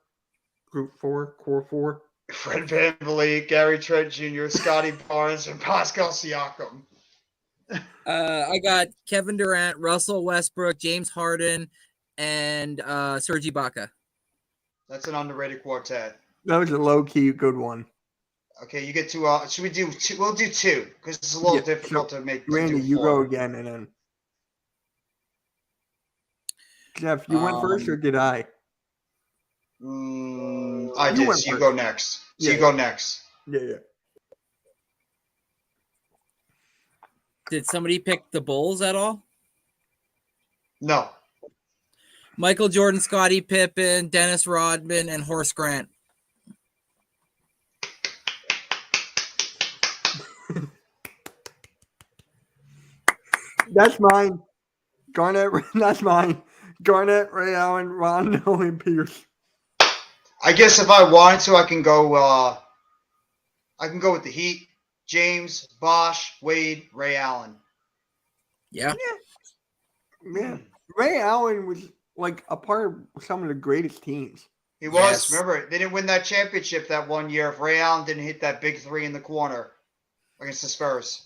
group 4, core 4. Fred VanVleet, Gary Trent Jr., Scotty Barnes, and Pascal Siakam. I got Kevin Durant, Russell Westbrook, James Harden, and Serge Ibaka. That's an underrated quartet. That was a low key good one. Okay, you get 2. Should we do 2? We'll do 2 because it's a little Yeah, difficult to make. Randy, do you 4. go again, and then Jeff, you went first, or did I? I You did. went So you first. go next. So Yeah. you go next. Yeah. Did somebody pick the Bulls at all? No. Michael Jordan, Scottie Pippen, Dennis Rodman, and Horace Grant. That's mine. Garnett, that's mine. Garnett, Ray Allen, Rondo, and Pierce. I guess if I wanted to, I can go. I can go with the Heat. James, Bosh, Wade, Ray Allen. Yeah. Yeah. Ray Allen was like a part of some of the greatest teams. He was. Yes. Remember, they didn't win that championship that one year if Ray Allen didn't hit that big 3 in the corner against the Spurs.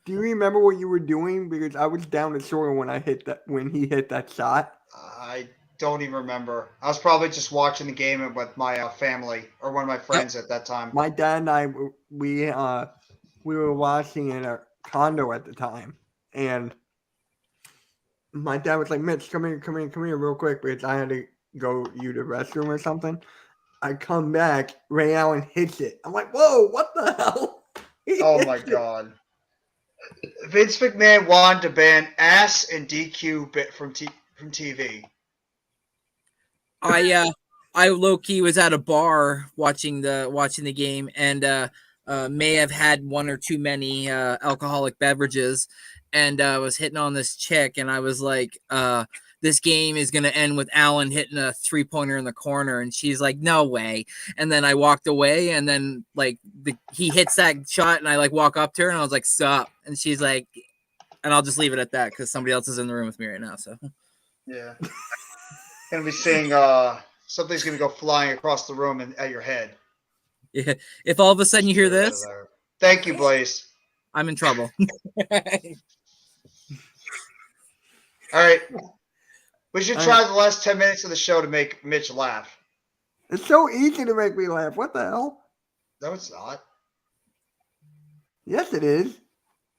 Do you remember what you were doing? Because I was down the shore when he hit that shot. I don't even remember. I was probably just watching the game with my family or one of my friends at that time. My dad and I we were watching in a condo at the time, and my dad was like, "Mitch, come here real quick," because I had to go use the restroom or something. I come back, Ray Allen hits it. I'm like, "Whoa, what the hell?" Oh my god. Vince McMahon wanted to ban ass and DQ bit from TV. I low key was at a bar watching the game and may have had one or too many alcoholic beverages and was hitting on this chick and I was like this game is going to end with Allen hitting a 3-pointer in the corner and she's like no way and then I walked away and then like he hits that shot and I like walk up to her and I was like sup and she's like and I'll just leave it at that because somebody else is in the room with me right now so yeah gonna be seeing something's gonna go flying across the room and at your head. Yeah. If all of a sudden you hear this, thank you, Blaze. I'm in trouble. All right. We should try the last 10 minutes of the show to make Mitch laugh. It's so easy to make me laugh. What the hell? No, it's not. Yes, it is.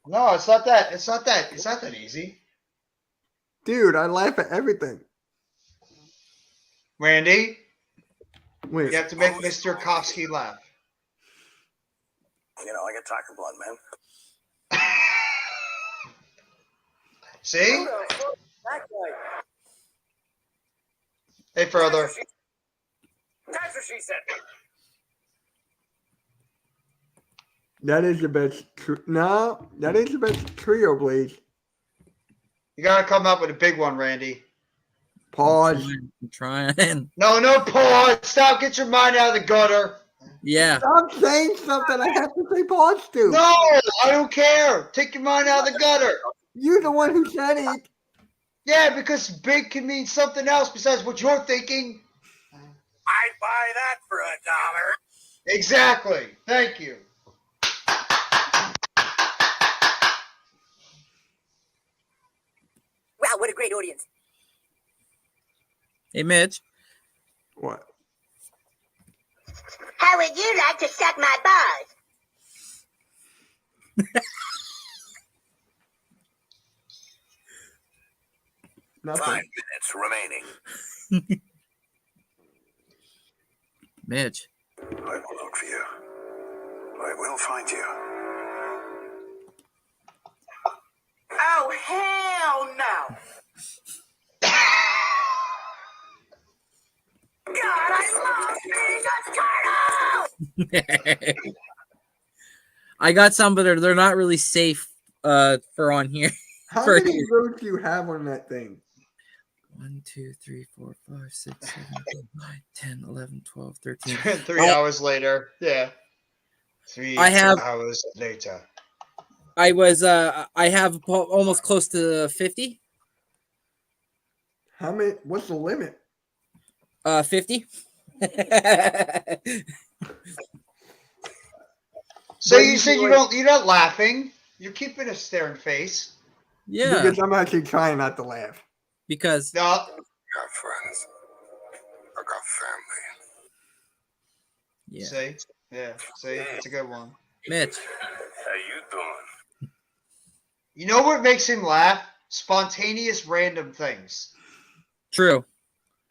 No, it's not that. It's not that easy. Dude, I laugh at everything. Randy, Wait. you have to make Mr. Kofsky laugh. You know, I got Taco blood, man. See? Hey, further. That's what she said. That is the best. No, that is the best trio, Blaze. You gotta come up with a big one, Randy. Pause. I'm trying. No pause. Stop. Get your mind out of the gutter. Yeah. Stop saying something I have to say pause to. No, I don't care. Take your mind out of the gutter. You're the one who said it. Yeah, because big can mean something else besides what you're thinking. I'd buy that for $1. Exactly. Thank you. Wow, what a great audience. Hey, Mitch. What? How would you like to suck my balls? Nothing. 5 minutes remaining. Mitch. I will look for you. I will find you. Oh, hell no. God, I love being a turtle! I got some, but they're not really safe for on here. How For many here. votes do you have on that thing? 1, 2, 3, 4, 5, 6, 7, 8, 9, 10, 11, 12, 13. 3 hours later. Yeah. 3 I have- hours later. I was I have almost close to 50. How many? What's the limit? 50. So But you you said can, you're not laughing. You're keeping a staring face. Yeah, Because I'm actually trying not to laugh. because No. I got friends. I got family. yeah. See? Yeah. See? It's a good one. Mitch. How you doing? You know what makes him laugh? Spontaneous random things. True.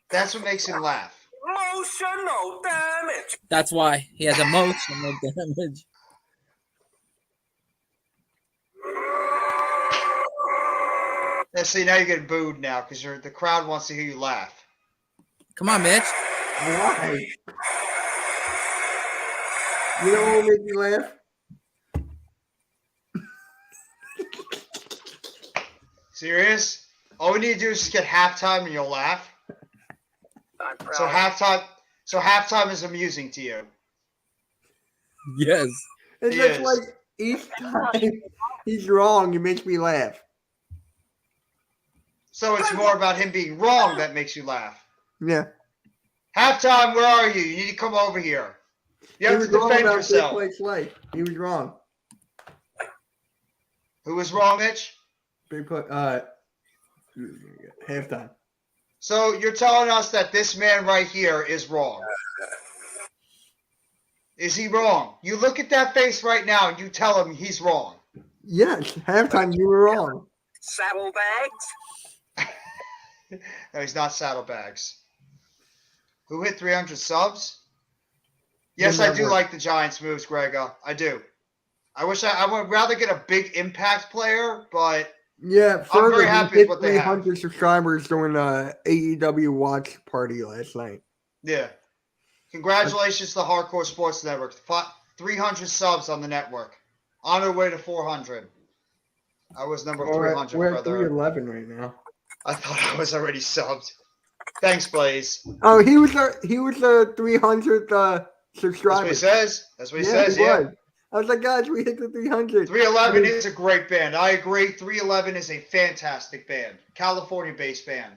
That's what makes him laugh. Emotional damage. That's why he has emotional damage. Yeah, see, now you're getting booed now because the crowd wants to hear you laugh. Come on, Mitch. Why? You know what will make me laugh? Serious? All we need to do is just get halftime and you'll laugh. I'm proud. So halftime is amusing to you. Yes. It's He just is. like each time he's wrong, it makes me laugh. So it's more about him being wrong that makes you laugh. Yeah. Halftime, where are you? You need to come over here. You He have was to wrong defend about yourself. Big Place Life. He was wrong. Who was wrong, Mitch? Big play. Halftime. So you're telling us that this man right here is wrong. Is he wrong? You look at that face right now and you tell him he's wrong. Yes, halftime. You were wrong. Saddlebags? No, he's not Saddlebags. Who hit 300 subs? Yes, I do Network. like the Giants moves, Grega. I do. I wish I would rather get a big impact player, but Yeah, I'm further, very we happy hit with what they have. 300 subscribers during the AEW watch party last night. Yeah. Congratulations to the Hardcore Sports Network. 300 subs on the network. On our way to 400. I was number We're 300 at for the. 311 right now. I thought I was already subbed. Thanks, Blaze. Oh, he was the 300th That's subscriber. what he says. That's what he Yeah, says. he Yeah. was. I was like, guys, we hit the 300. 311 is a great band. I agree. 311 is a fantastic band. California-based band.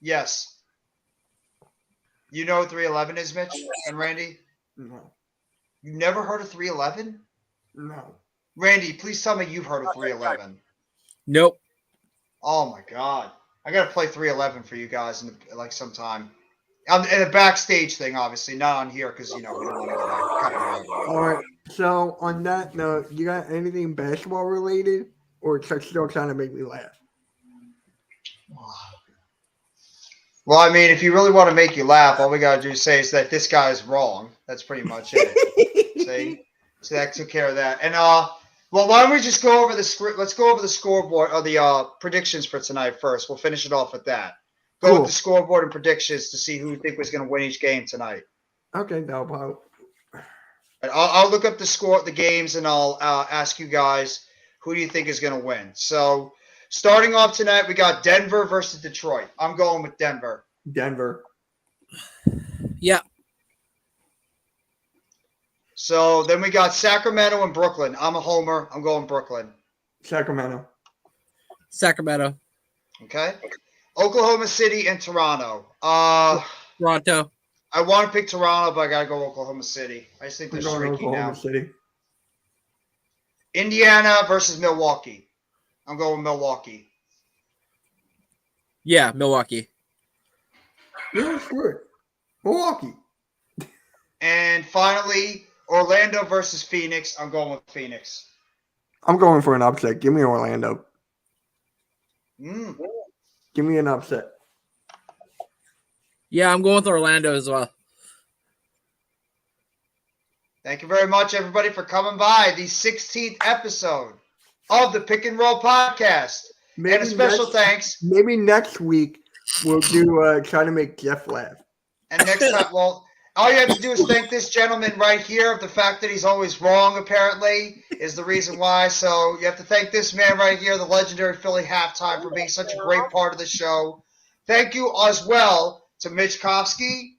Yes. You know what 311 is, Mitch and Randy? No, You never heard of 311? no. Randy, please tell me you've heard of 311. Nope. Oh my God. I got to play 311 for you guys in like sometime. And a backstage thing, obviously, not on here because, we don't want to get copyright. All right. So on that note, you got anything basketball related, or just still trying to make me laugh? Well, I mean, if you really want to make you laugh, all we got to do is say is that this guy is wrong. That's pretty much it. See? So that took care of that. And, well, why don't we just go over the script? Let's go over the scoreboard or the predictions for tonight first. We'll finish it off with that. Go Cool. with the scoreboard and predictions to see who we think was going to win each game tonight. Okay, no problem. And I'll look up the games, and I'll ask you guys who do you think is going to win. So, starting off tonight, we got Denver versus Detroit. I'm going with Denver. Denver. Yeah. So then we got Sacramento and Brooklyn. I'm a homer. I'm going Brooklyn. Sacramento. Sacramento. Okay. Oklahoma City and Toronto. Toronto. I want to pick Toronto, but I got to go Oklahoma City. I just think I'm they're going streaky Oklahoma now. City. Indiana versus Milwaukee. I'm going Milwaukee. Yeah, Milwaukee. Yeah, sure. Milwaukee. And finally, Orlando versus Phoenix. I'm going with Phoenix. I'm going for an upset. Give me Orlando. Mm. Give me an upset. Yeah, I'm going with Orlando as well. Thank you very much, everybody, for coming by the 16th episode of the Pick and Roll Podcast. And a special thanks. Maybe next week we'll do try to make Jeff laugh. And next time, well, all you have to do is thank this gentleman right here. The fact that he's always wrong, apparently, is the reason why. So you have to thank this man right here, the legendary Philly Halftime, for being such a great part of the show. Thank you as well to Mitch Kofsky,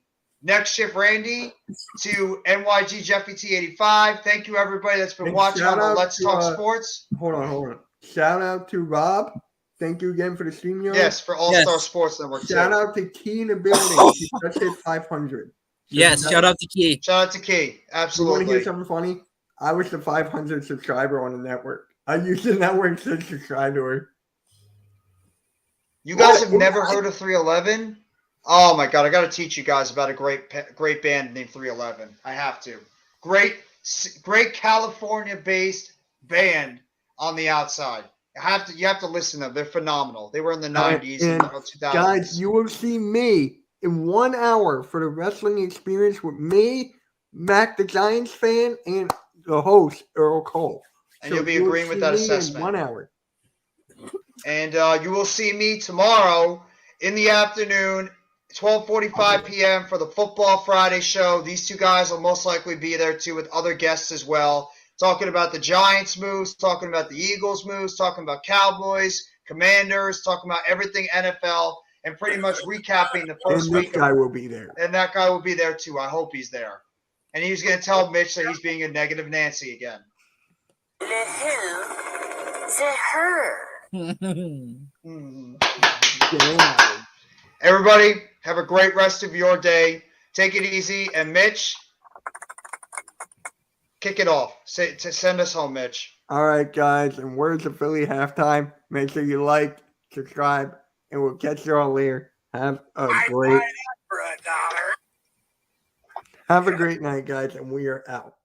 Next Shift Randy, to NYG Jeffy T85. Thank you, everybody that's been And watching on shout the out Let's to, Talk Sports. Hold on. Shout out to Rob. Thank you again for the stream. Yes, for All Star Sports Network. Shout out to Key in the building. He just hit 500. Yes, shout out to Key. Shout out to Key. You want to Absolutely. hear something funny? I was the 500 subscriber on the network. I used the network to subscribe to her. You guys have never heard of 311? Oh my God, I got to teach you guys about a great band named 311. I have to. Great California-based band on the outside. You have to listen to them. They're phenomenal. They were in the 90s and 2000s. Guys, you will see me in 1 hour for the wrestling experience with me, Mac the Giants fan, and the host, Earl Cole. And you'll be agreeing with that see me assessment. In 1 hour. And you will see me tomorrow in the afternoon, 12:45 p.m. for the Football Friday show. These two guys will most likely be there too with other guests as well, talking about the Giants moves, talking about the Eagles moves, talking about Cowboys, Commanders, talking about everything NFL, and pretty much recapping the first And week. this guy will be there. And that guy will be there too. I hope he's there. And he's going to tell Mitch that he's being a negative Nancy again. Damn. Everybody, have a great rest of your day. Take it easy. And Mitch, kick it off. Send us home, Mitch. All right, guys. And words of Philly halftime. Make sure you like, subscribe, and we'll catch you all later. Have a great night, guys, and we are out.